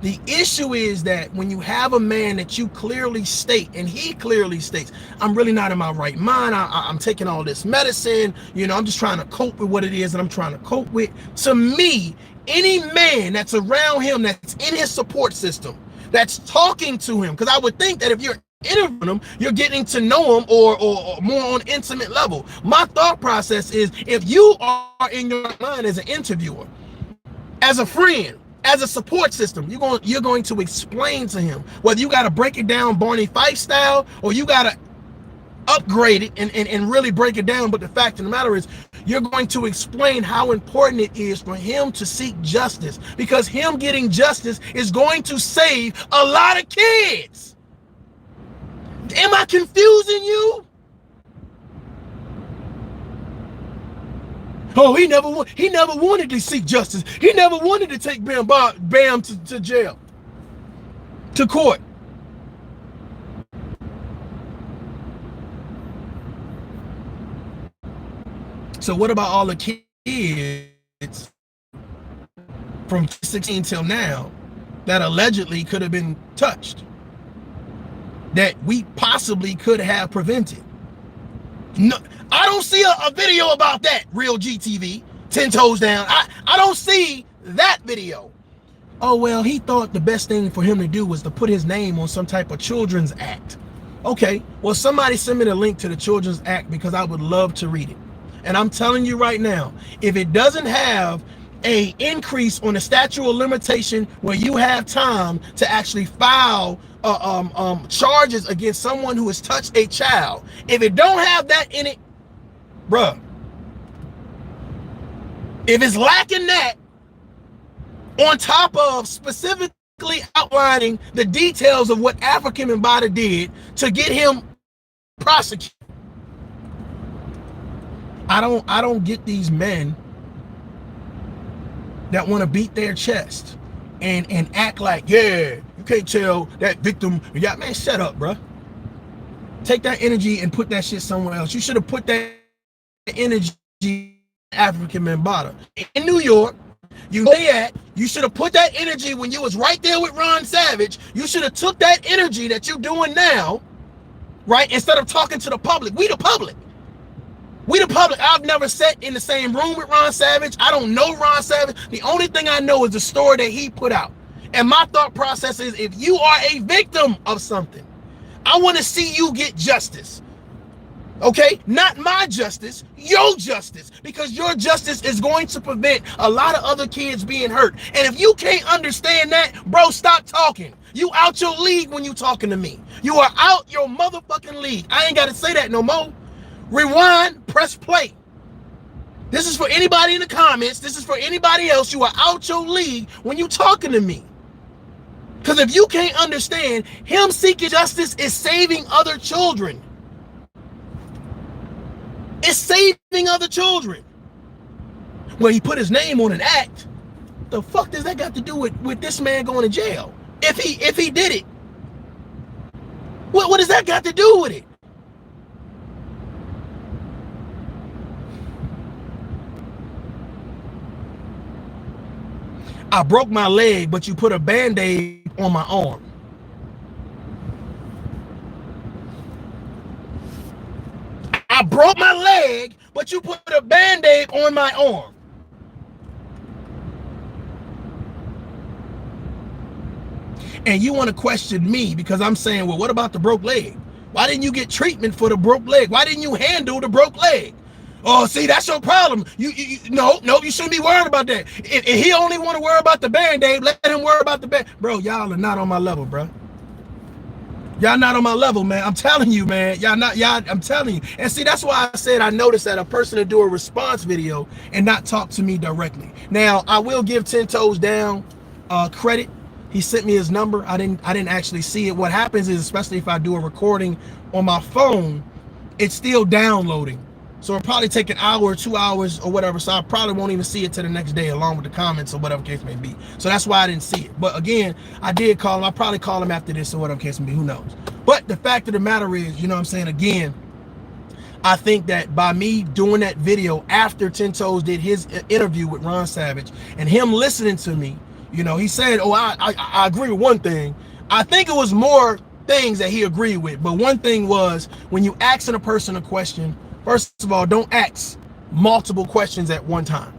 The issue is that when you have a man that you clearly state, and he clearly states, I'm really not in my right mind, I'm taking all this medicine, you know, I'm just trying to cope with what it is that I'm trying to cope with. To me, any man that's around him, that's in his support system, that's talking to him, because I would think that if you're interviewing him, you're getting to know him or more on an intimate level. My thought process is, if you are in your mind as an interviewer, as a friend, as a support system, you're going to explain to him, whether you got to break it down Barney Fife style or you got to upgrade it and really break it down. But the fact of the matter is, you're going to explain how important it is for him to seek justice, because him getting justice is going to save a lot of kids. Am I confusing you? Oh, he never wanted to seek justice. He never wanted to take Bam to jail, to court. So what about all the kids from 16 till now that allegedly could have been touched, that we possibly could have prevented? No, I don't see a video about that, Real GTV, 10 toes down. I don't see that video. Oh, well, he thought the best thing for him to do was to put his name on some type of children's act. Okay, well, somebody send me the link to the children's act, because I would love to read it. And I'm telling you right now, if it doesn't have a increase on the statute of limitation where you have time to actually file charges against someone who has touched a child, if it don't have that in it, bruh, if it's lacking that, on top of specifically outlining the details of what African Mbata did to get him prosecuted, I don't get these men that want to beat their chest and act like, yeah, you can't tell that victim. Yeah, man, shut up, bro. Take that energy and put that shit somewhere else. You should have put that energy in African Mbata in New York. You should have put that energy when you was right there with Ron Savage. You should have took that energy that you're doing now, right, instead of talking to the public. We the public. We the public. I've never sat in the same room with Ron Savage. I don't know Ron Savage. The only thing I know is the story that he put out. And my thought process is, if you are a victim of something, I want to see you get justice. Okay? Not my justice, your justice. Because your justice is going to prevent a lot of other kids being hurt. And if you can't understand that, bro, stop talking. You out your league when you talking to me. You are out your motherfucking league. I ain't got to say that no more. Rewind, press play. This is for anybody in the comments. This is for anybody else. You are out your league when you talking to me. Because if you can't understand, him seeking justice is saving other children. It's saving other children. Well, he put his name on an act. The fuck does that got to do with this man going to jail? If he did it, what does that got to do with it? I broke my leg, but you put a Band-Aid on my arm. I broke my leg, but you put a Band-Aid on my arm. And you want to question me because I'm saying, well, what about the broke leg? Why didn't you get treatment for the broke leg? Why didn't you handle the broke leg? Oh, see, that's your problem. No, you shouldn't be worried about that. If he only want to worry about the Band-Aid, let him worry about the Band. Bro, y'all are not on my level, bro. Y'all not on my level, man. I'm telling you, man. I'm telling you. And see, that's why I said I noticed that a person to do a response video and not talk to me directly. Now, I will give 10 Toes Down credit. He sent me his number. I didn't actually see it. What happens is, especially if I do a recording on my phone, it's still downloading. So it'll probably take an hour or 2 hours or whatever. So I probably won't even see it till the next day along with the comments or whatever case may be. So that's why I didn't see it. But again, I did call him. I'll probably call him after this or whatever case may be. Who knows? But the fact of the matter is, you know what I'm saying? Again, I think that by me doing that video after 10 Toes did his interview with Ron Savage and him listening to me, you know, he said, oh, I agree with one thing. I think it was more things that he agreed with. But one thing was, when you asking a person a question, first of all, don't ask multiple questions at one time.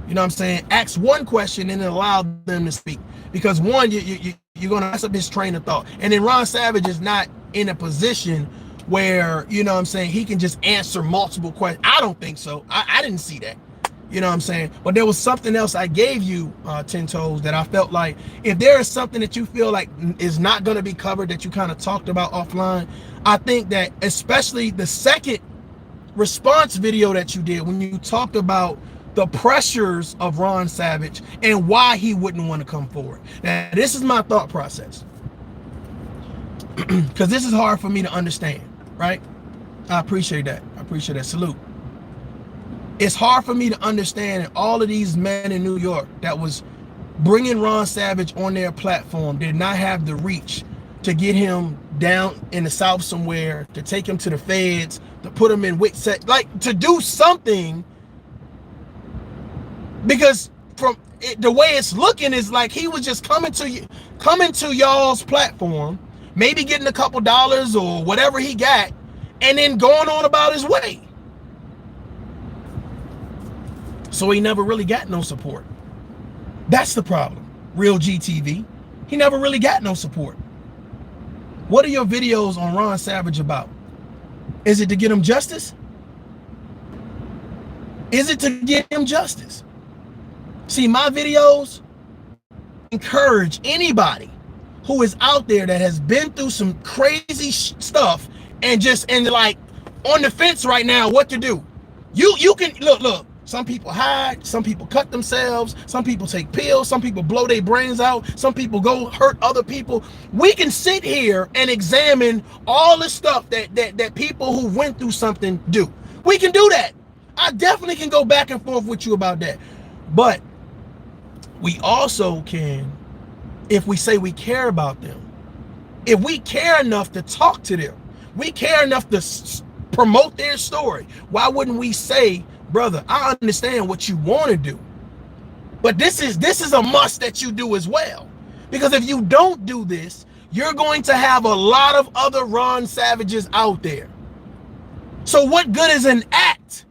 You know what I'm saying? Ask one question and then allow them to speak. Because one, you're going to mess up his train of thought. And then Ron Savage is not in a position where, you know what I'm saying, he can just answer multiple questions. I don't think so. I didn't see that. You know what I'm saying? But there was something else I gave you, 10 Toes, that I felt like if there is something that you feel like is not going to be covered that you kind of talked about offline, I think that especially the second response video that you did when you talked about the pressures of Ron Savage and why he wouldn't want to come forward. Now, this is my thought process, because this is hard for me to understand, right? I appreciate that. I appreciate that. Salute. It's hard for me to understand that all of these men in New York that was bringing Ron Savage on their platform did not have the reach to get him down in the South somewhere, to take him to the feds, to put him in WITSEC, like to do something. Because from the way it's looking is like he was just coming to y'all's platform, maybe getting a couple dollars or whatever he got, and then going on about his way. So he never really got no support. That's the problem. Real GTV. He never really got no support. What are your videos on Ron Savage about? Is it to get him justice? Is it to get him justice? See, my videos encourage anybody who is out there that has been through some crazy stuff and like on the fence right now what to do. You can look. Some people hide, some people cut themselves, some people take pills, some people blow their brains out, some people go hurt other people. We can sit here and examine all the stuff that people who went through something do. We can do that. I definitely can go back and forth with you about that. But we also can, if we say we care about them, if we care enough to talk to them, we care enough to promote their story, why wouldn't we say, brother, I understand what you want to do, but this is a must that you do as well. Because if you don't do this, you're going to have a lot of other Ron Savages out there. So what good is an act?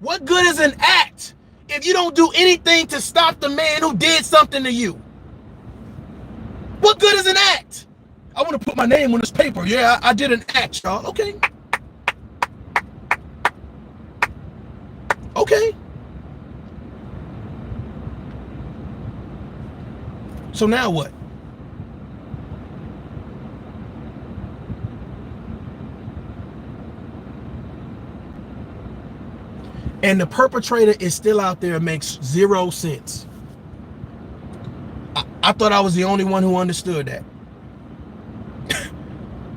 What good is an act if you don't do anything to stop the man who did something to you? What good is an act? I want to put my name on this paper. Yeah, I did an act, y'all. Okay. Okay. So now what? And the perpetrator is still out there. It makes 0 sense. I thought I was the only one who understood that.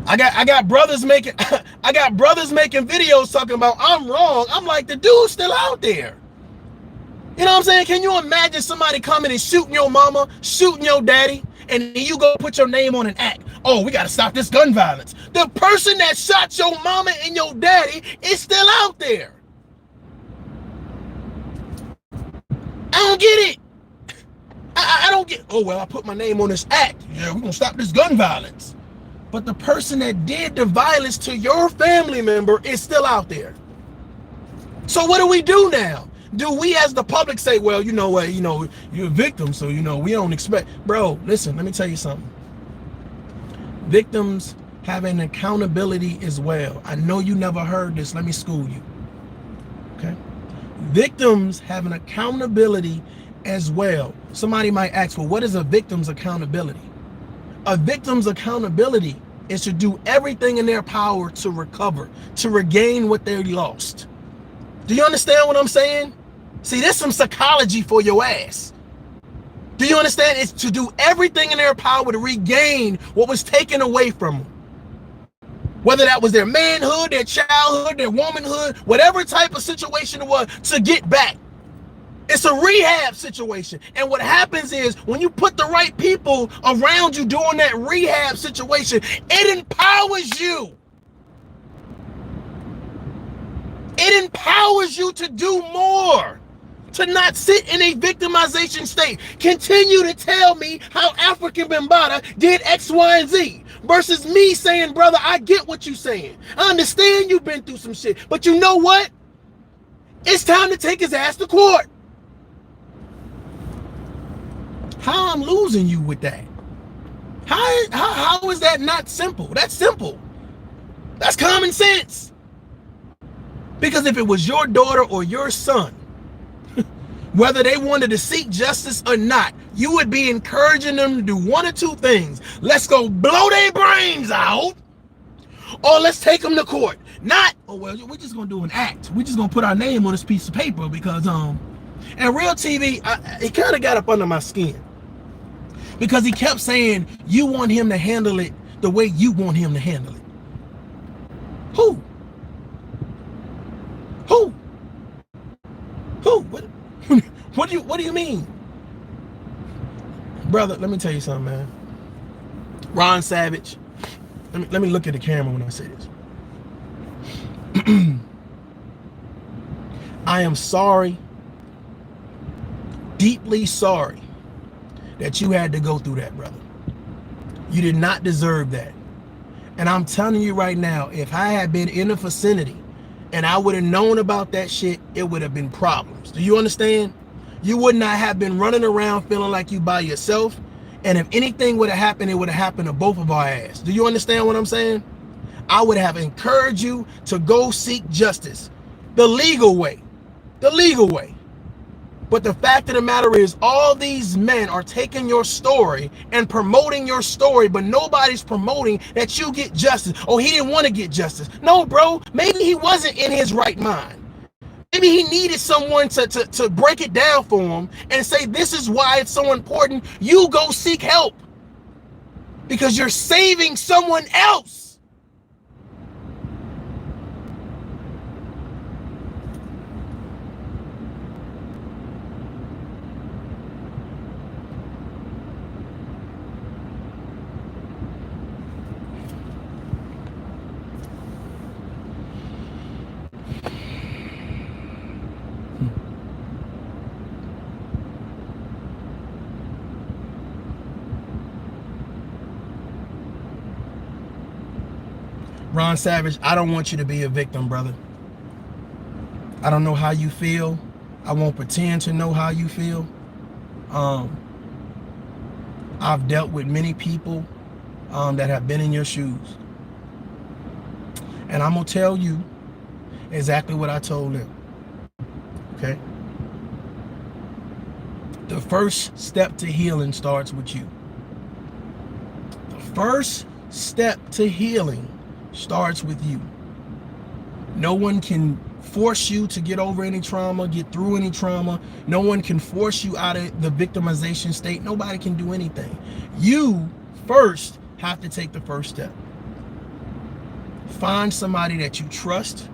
I got brothers making videos talking about I'm wrong. I'm like, the dude's still out there. You know what I'm saying? Can you imagine somebody coming and shooting your mama, shooting your daddy, and you go put your name on an act? Oh, we got to stop this gun violence. The person that shot your mama and your daddy is still out there. I don't get it. I don't get, oh, well, I put my name on this act. Yeah, we're going to stop this gun violence. But the person that did the violence to your family member is still out there. So what do we do now? Do we as the public say, well, you know what, you're a victim, so, we don't expect. Bro, listen, let me tell you something. Victims have an accountability as well. I know you never heard this. Let me school you. Okay? Victims have an accountability as well. Somebody might ask, well, what is a victim's accountability? A victim's accountability is to do everything in their power to recover, to regain what they lost. Do you understand what I'm saying? See, there's some psychology for your ass. Do you understand? It's to do everything in their power to regain what was taken away from them. whether that was their manhood, their childhood, their womanhood, whatever type of situation it was, to get back. It's a rehab situation. And what happens is when you put the right people around you during that rehab situation, it empowers you. It empowers you to do more, to not sit in a victimization state. Continue to tell me how African Bambaataa did X, Y, and Z versus me saying, brother, I get what you're saying. I understand you've been through some shit, but you know what? It's time to take his ass to court. How I'm losing you with that? How is that not simple? That's simple. That's common sense. Because if it was your daughter or your son, whether they wanted to seek justice or not, you would be encouraging them to do one or two things. Let's go blow their brains out, or let's take them to court. Not, oh, well, we're just going to do an act. We're just going to put our name on this piece of paper because, and Real TV, it kind of got up under my skin. Because he kept saying, you want him to handle it the way you want him to handle it. Who? What do you mean? Brother, let me tell you something, man. Ron Savage, let me look at the camera when I say this. I am sorry, deeply sorry, that you had to go through that, brother. You did not deserve that. And I'm telling you right now, if I had been in the vicinity and I would have known about that shit, it would have been problems. Do you understand? You would not have been running around feeling like you by yourself. And if anything would have happened, it would have happened to both of our ass. Do you understand what I'm saying? I would have encouraged you to go seek justice the legal way. The legal way. But the fact of the matter is, all these men are taking your story and promoting your story, but nobody's promoting that you get justice. Oh, he didn't want to get justice. No, bro, maybe he wasn't in his right mind. Maybe he needed someone to break it down for him and say, this is why it's so important. You go seek help because you're saving someone else. Ron Savage, I don't want you to be a victim, brother. I don't know how you feel. I won't pretend to know how you feel. I've dealt with many people that have been in your shoes. And I'm going to tell you exactly what I told them. Okay? The first step to healing starts with you. The first step to healing starts with you. No one can force you to get over any trauma, get through any trauma. No one can force you out of the victimization state. Nobody can do anything. You first have to take the first step. Find somebody that you trust,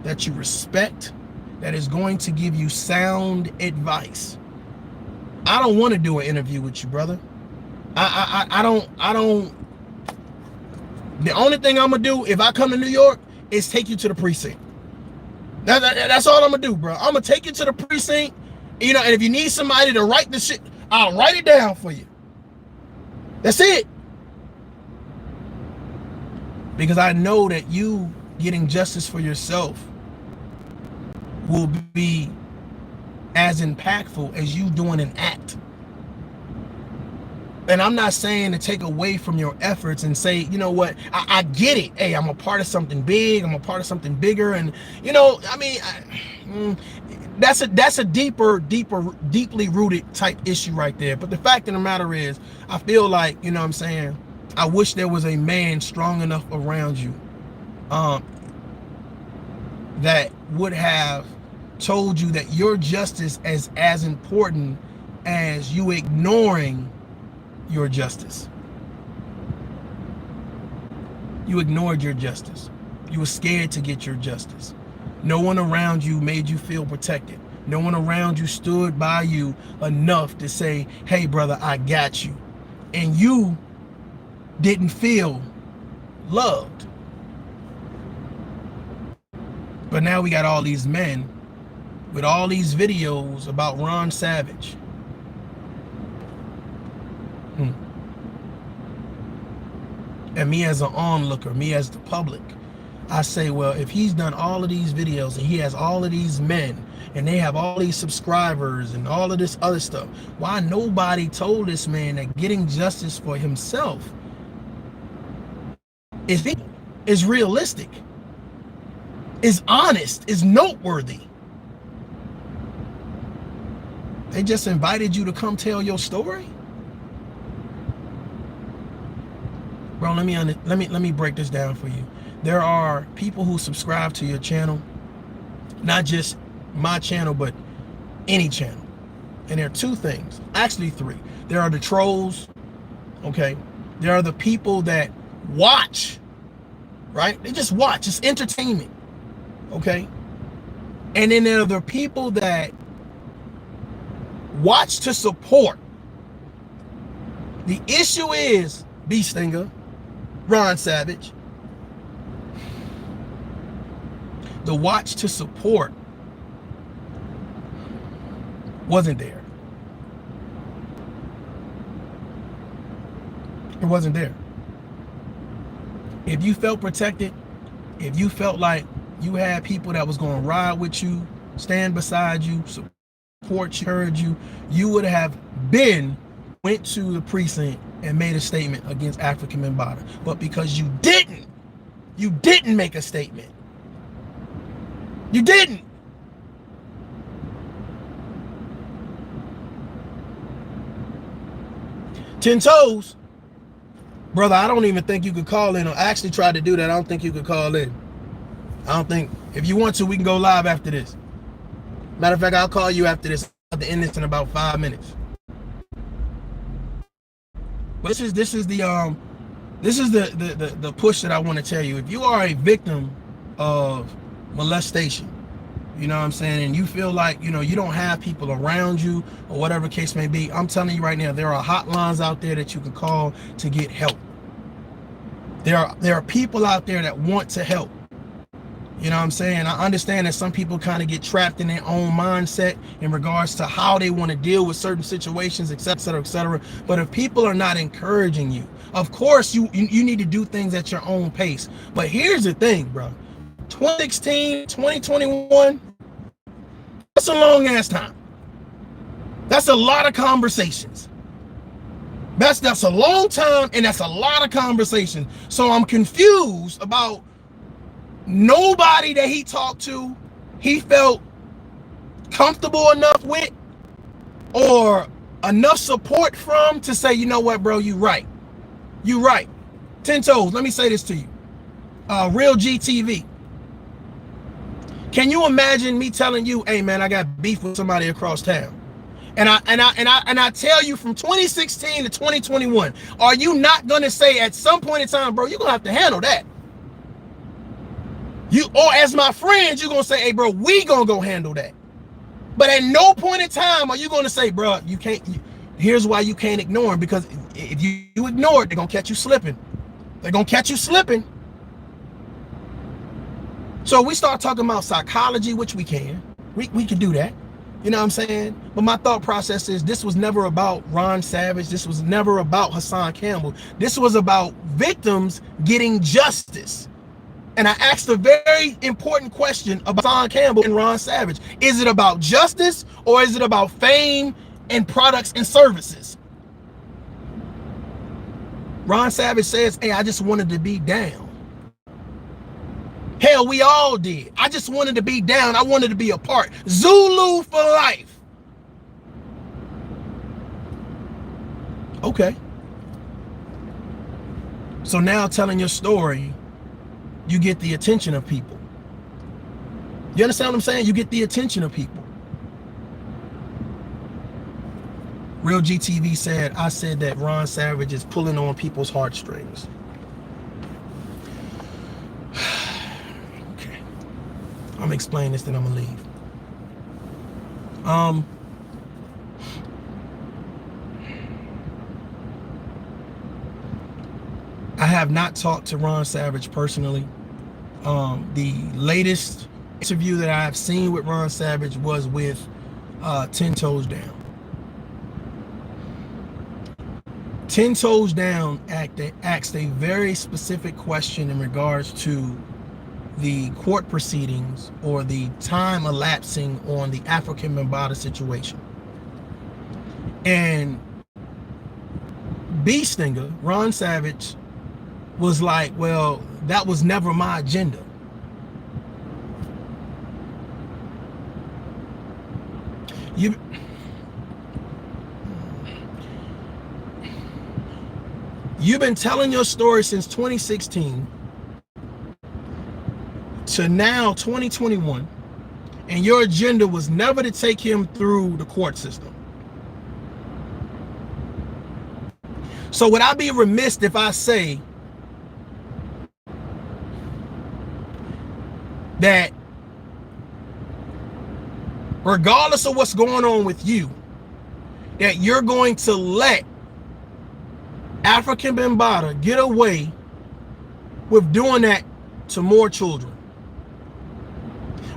that you respect, that is going to give you sound advice. I don't want to do an interview with you, brother. I don't. The only thing I'm going to do if I come to New York is take you to the precinct. That's all I'm going to do, bro. I'm going to take you to the precinct, and if you need somebody to write the shit, I'll write it down for you. That's it. Because I know that you getting justice for yourself will be as impactful as you doing an act. And I'm not saying to take away from your efforts and say, you know what, I get it. Hey, I'm a part of something big. I'm a part of something bigger. And, that's a deeply rooted type issue right there. But the fact of the matter is, I feel like, I wish there was a man strong enough around you that would have told you that your justice is as important as you ignoring your justice. You ignored your justice. You were scared to get your justice. No one around you made you feel protected. No one around you stood by you enough to say, hey, brother, I got you. And you didn't feel loved. But now we got all these men with all these videos about Ron Savage. And me as an onlooker, me as the public, I say, well, if he's done all of these videos and he has all of these men and they have all these subscribers and all of this other stuff, why nobody told this man that getting justice for himself is realistic, is honest, is noteworthy? They just invited you to come tell your story? Bro, let me break this down for you. There are people who subscribe to your channel, not just my channel, but any channel. And there are two things, actually three. There are the trolls, okay? There are the people that watch, right? They just watch, it's entertainment, okay? And then there are the people that watch to support. The issue is, B. Stinger, Ron Savage, the watch to support wasn't there. It wasn't there. If you felt protected, if you felt like you had people that was going to ride with you, stand beside you, support you, encourage you, you would have went to the precinct and made a statement against African Mbata. But because you didn't make a statement. You didn't. Ten Toes, brother, I don't even think you could call in. I actually tried to do that. I don't think you could call in. I don't think. If you want to, we can go live after this. Matter of fact, I'll call you after this. I'll have to end this in about 5 minutes. But this is the push that I want to tell you. If you are a victim of molestation, you know what I'm saying, and you feel like, you don't have people around you or whatever case may be, I'm telling you right now, there are hotlines out there that you can call to get help. There are people out there that want to help. You know what I'm saying? I understand that some people kind of get trapped in their own mindset in regards to how they want to deal with certain situations, et cetera, et cetera. But if people are not encouraging you, of course you need to do things at your own pace. But here's the thing, bro. 2016, 2021, that's a long ass time. That's a lot of conversations. That's a long time, and that's a lot of conversations. So I'm confused about nobody that he talked to, he felt comfortable enough with or enough support from to say, you know what, bro, you right. You right. 10 Toes, let me say this to you. Real GTV. Can you imagine me telling you, hey man, I got beef with somebody across town? And I tell you from 2016 to 2021, are you not gonna say at some point in time, bro, you're gonna have to handle that? Or as my friends, you're gonna say, hey bro, we gonna go handle that. But at no point in time are you gonna say, bro, you can't, here's why you can't ignore him, because if you ignore it, they're gonna catch you slipping. They're gonna catch you slipping. So we start talking about psychology, which we can. We can do that. You know what I'm saying? But my thought process is this was never about Ron Savage. This was never about Hassan Campbell. This was about victims getting justice. And I asked a very important question about Hassan Campbell and Ron Savage. Is it about justice or is it about fame and products and services? Ron Savage says, hey, I just wanted to be down. Hell, we all did. I just wanted to be down. I wanted to be a part. Zulu for life. Okay. So now telling your story, you get the attention of people. You understand what I'm saying? You get the attention of people. Real GTV said, I said that Ron Savage is pulling on people's heartstrings. gonna explain this, then I'm gonna leave. I have not talked to Ron Savage personally. The latest interview that I've seen with Ron Savage was with 10 Toes Down. 10 Toes Down asked a very specific question in regards to the court proceedings or the time elapsing on the African Bambaataa situation. And B Stinger, Ron Savage, was like, well, that was never my agenda. You've been telling your story since 2016 to now 2021, and your agenda was never to take him through the court system. So would I be remiss if I say that regardless of what's going on with you, that you're going to let African Bambaataa get away with doing that to more children?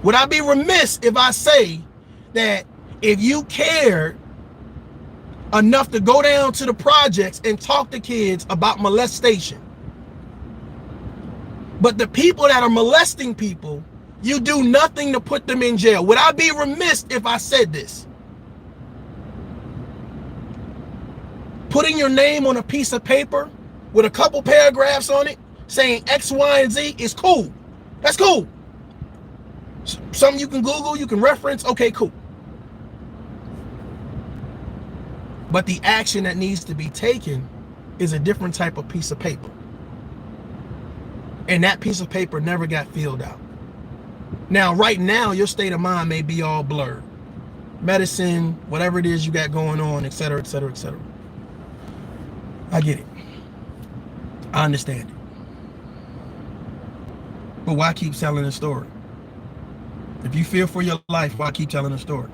Would I be remiss if I say that if you cared enough to go down to the projects and talk to kids about molestation, but the people that are molesting people, you do nothing to put them in jail? Would I be remiss if I said this? Putting your name on a piece of paper with a couple paragraphs on it saying X, Y, and Z is cool. That's cool. Something you can Google, you can reference. Okay, cool. But the action that needs to be taken is a different type of piece of paper. And that piece of paper never got filled out. Now, right now, your state of mind may be all blurred. Medicine, whatever it is you got going on, et cetera, et cetera, et cetera. I get it. I understand it. But why keep telling the story? If you fear for your life, why keep telling the story?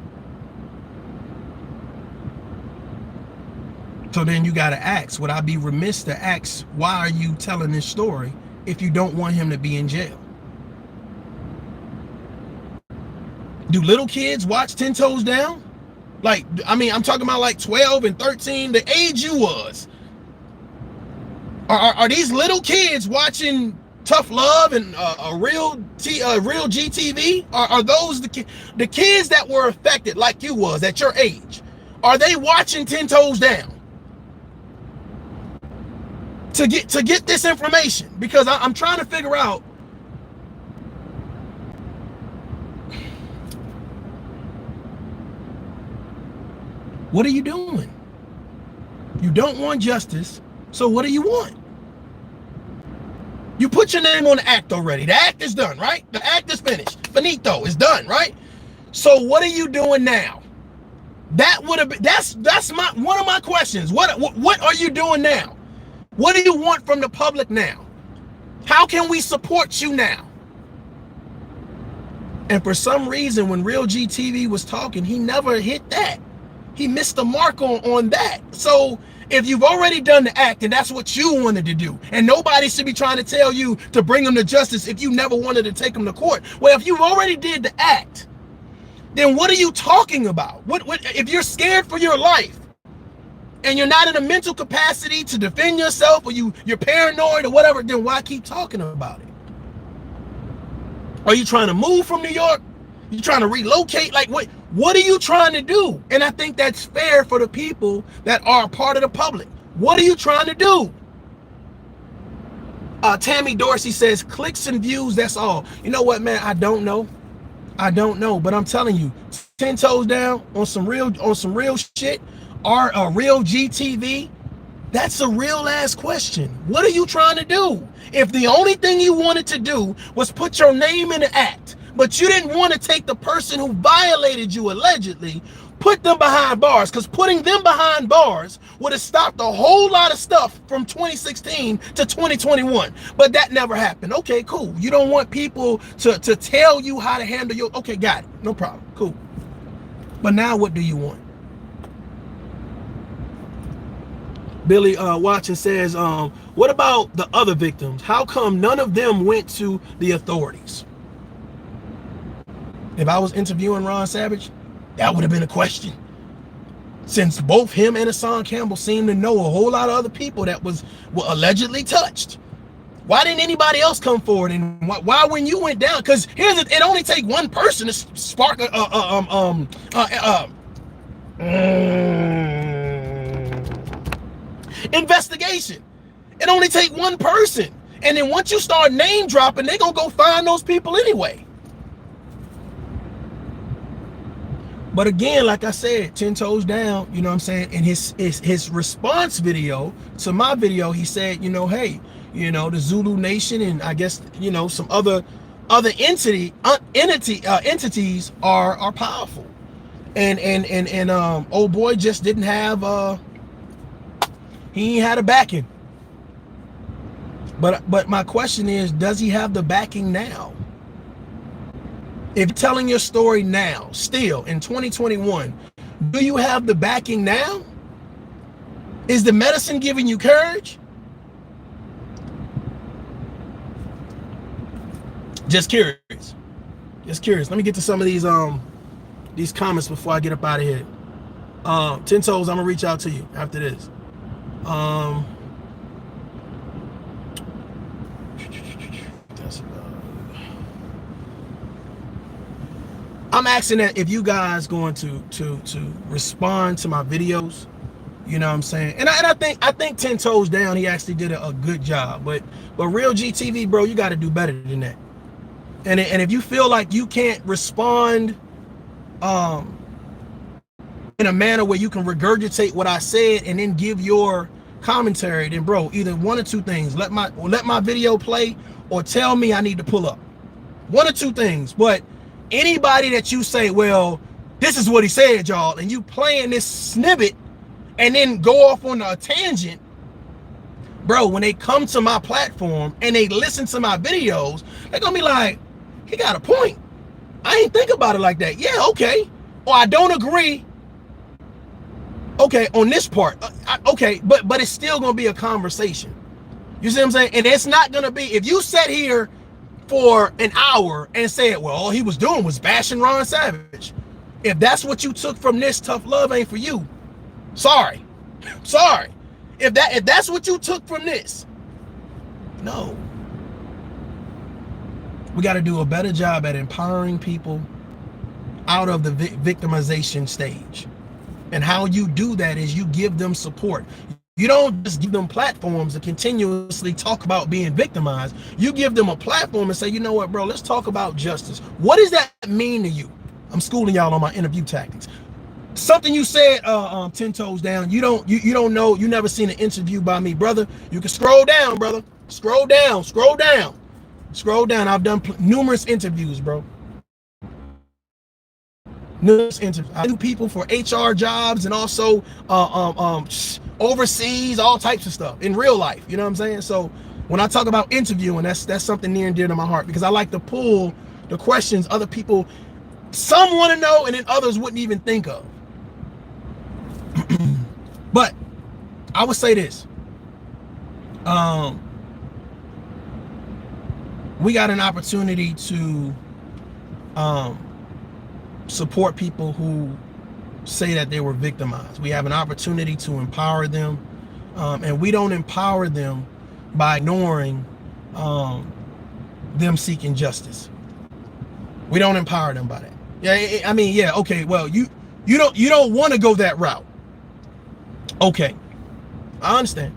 So then you got to ask, would I be remiss to ask, why are you telling this story if you don't want him to be in jail? Do little kids watch 10 Toes Down? Like, I mean, I'm talking about like 12 and 13, the age you was. Are these little kids watching Tough Love and a real GTV? Are those the kids that were affected like you was at your age? Are they watching 10 Toes Down to get this information? Because I'm trying to figure out. What are you doing? You don't want justice, so what do you want? You put your name on the act already. The act is done, right? The act is finished. Finito is done, right? So what are you doing now? That would have been that's one of my questions. What are you doing now? What do you want from the public now? How can we support you now? And for some reason, when Real GTV was talking, he never hit that. He missed the mark on that. So if you've already done the act and that's what you wanted to do, and nobody should be trying to tell you to bring him to justice if you never wanted to take him to court. Well, if you've already did the act, then what are you talking about? What if you're scared for your life and you're not in a mental capacity to defend yourself, or you're paranoid or whatever, then why keep talking about it? Are you trying to move from New York? You trying to relocate? Like, what are you trying to do? And I think that's fair for the people that are a part of the public. What are you trying to do? Tammy Dorsey says, clicks and views, that's all. You know what, man? I don't know. But I'm telling you, 10 Toes Down on some real shit, or a real GTV, that's a real ass question. What are you trying to do? If the only thing you wanted to do was put your name in the act, but you didn't want to take the person who violated you allegedly, put them behind bars, because putting them behind bars would have stopped a whole lot of stuff from 2016 to 2021. But that never happened. Okay, cool. You don't want people to tell you how to handle your, okay, got it. No problem. Cool. But now what do you want? Billy Watson says, what about the other victims? How come none of them went to the authorities? If I was interviewing Ron Savage, that would have been a question. Since both him and Hassan Campbell seem to know a whole lot of other people that were allegedly touched, why didn't anybody else come forward? And why when you went down? Because here's it only take one person to spark investigation. It only take one person, and then once you start name dropping, they're gonna go find those people anyway. But again, like I said, 10 toes down, you know what I'm saying? In his response video to my video, he said, you know, hey, you know, the Zulu Nation and I guess, you know, some other entities are powerful. And old boy just didn't have he ain't had a backing. But my question is, does he have the backing now? If you're telling your story now, still in 2021, do you have the backing now? Is the medicine giving you courage? Just curious. Just curious. Let me get to some of these comments before I get up out of here. 10 toes, I'm gonna reach out to you after this. I'm asking that if you guys going to respond to my videos, you know what I'm saying? And I think 10 toes down, he actually did a good job. But real GTV, bro, you got to do better than that. And if you feel like you can't respond in a manner where you can regurgitate what I said and then give your commentary, then bro, either one or two things. Let my video play or tell me I need to pull up. One or two things. But anybody that you say, well, this is what he said, y'all, and you playing this snippet and then go off on a tangent, bro, when they come to my platform and they listen to my videos, they're gonna be like, he got a point. I ain't think about it like that. Yeah, okay. Or I don't agree. Okay, on this part. Okay, but it's still gonna be a conversation. You see what I'm saying? And it's not gonna be, if you sat here for an hour and said, well, all he was doing was bashing Ron Savage. If that's what you took from this, tough love ain't for you. Sorry. Sorry. If that's what you took from this, no. We got to do a better job at empowering people out of the victimization stage. And how you do that is you give them support. You don't just give them platforms to continuously talk about being victimized. You give them a platform and say, you know what, bro, let's talk about justice. What does that mean to you? I'm schooling y'all on my interview tactics. Something you said 10 toes down, you don't know, you never seen an interview by me, brother. You can scroll down, brother. Scroll down. I've done numerous interviews, bro. Numerous interviews. I do people for HR jobs and also overseas, all types of stuff in real life. You know what I'm saying? So when I talk about interviewing, that's something near and dear to my heart, because I like to pull the questions other people, some want to know and then others wouldn't even think of. But I would say this. We got an opportunity to support people who say that they were victimized. We have an opportunity to empower them, and we don't empower them by ignoring them seeking justice. We don't empower them by that. Yeah, I mean, yeah, okay, well, you don't want to go that route. Okay, I understand.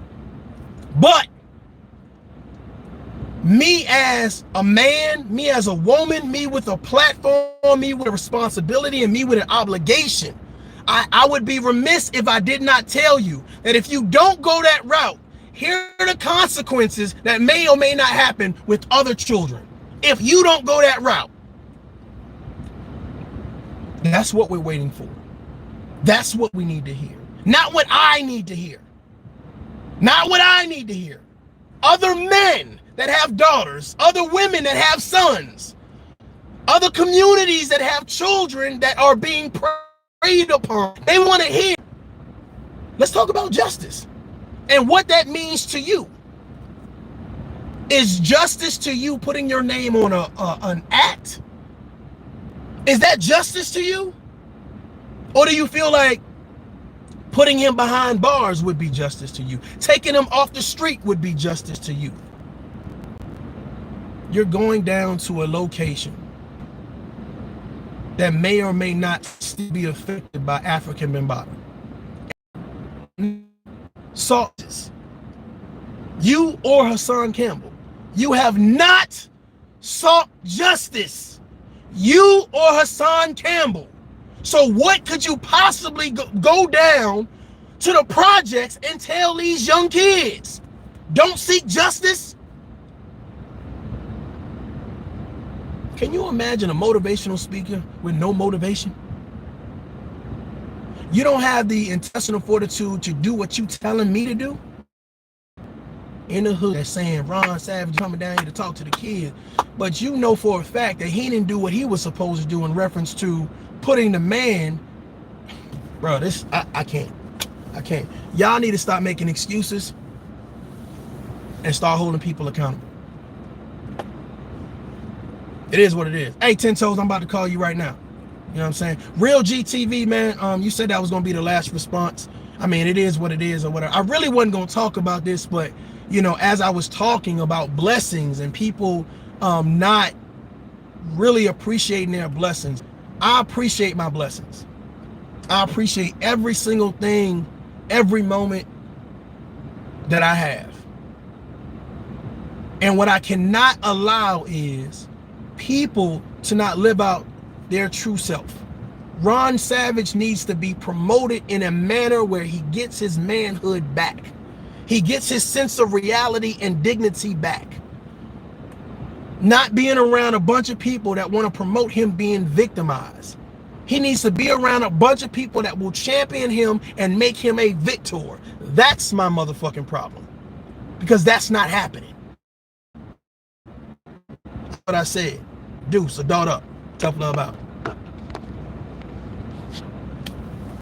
But me as a man, me as a woman, me with a platform, me with a responsibility, and me with an obligation, I would be remiss if I did not tell you that if you don't go that route, here are the consequences that may or may not happen with other children. If you don't go that route, That's what we're waiting for. That's what we need to hear. Not what I need to hear. Not what I need to hear. Other men that have daughters, other women that have sons, other communities that have children that are being preyed upon. They want to hear. Let's talk about justice and what that means to you. Is justice to you putting your name on an act? Is that justice to you? Or do you feel like putting him behind bars would be justice to you? Taking him off the street would be justice to you? You're going down to a location that may or may not still be affected by African Bambaataa. Saltis, you or Hassan Campbell, you have not sought justice. You or Hassan Campbell. So what could you possibly go down to the projects and tell these young kids? Don't seek justice? Can you imagine a motivational speaker with no motivation? You don't have the intestinal fortitude to do what you telling me to do? In the hood, that's saying Ron Savage coming down here to talk to the kids, but you know for a fact that he didn't do what he was supposed to do in reference to putting the man. Bro, this I can't. Y'all need to stop making excuses and start holding people accountable. It is what it is. Hey, 10 Toes, I'm about to call you right now. You know what I'm saying? Real GTV, man. You said that was gonna be the last response. I mean, it is what it is or whatever. I really wasn't gonna talk about this, but you know, as I was talking about blessings and people not really appreciating their blessings, I appreciate my blessings. I appreciate every single thing, every moment that I have. And what I cannot allow is people to not live out their true self. Ron Savage needs to be promoted in a manner where he gets his manhood back. He gets his sense of reality and dignity back. Not being around a bunch of people that want to promote him being victimized. He needs to be around a bunch of people that will champion him and make him a victor. That's my motherfucking problem. Because that's not happening. That's what I said. Deuce, adult up. Tough love out.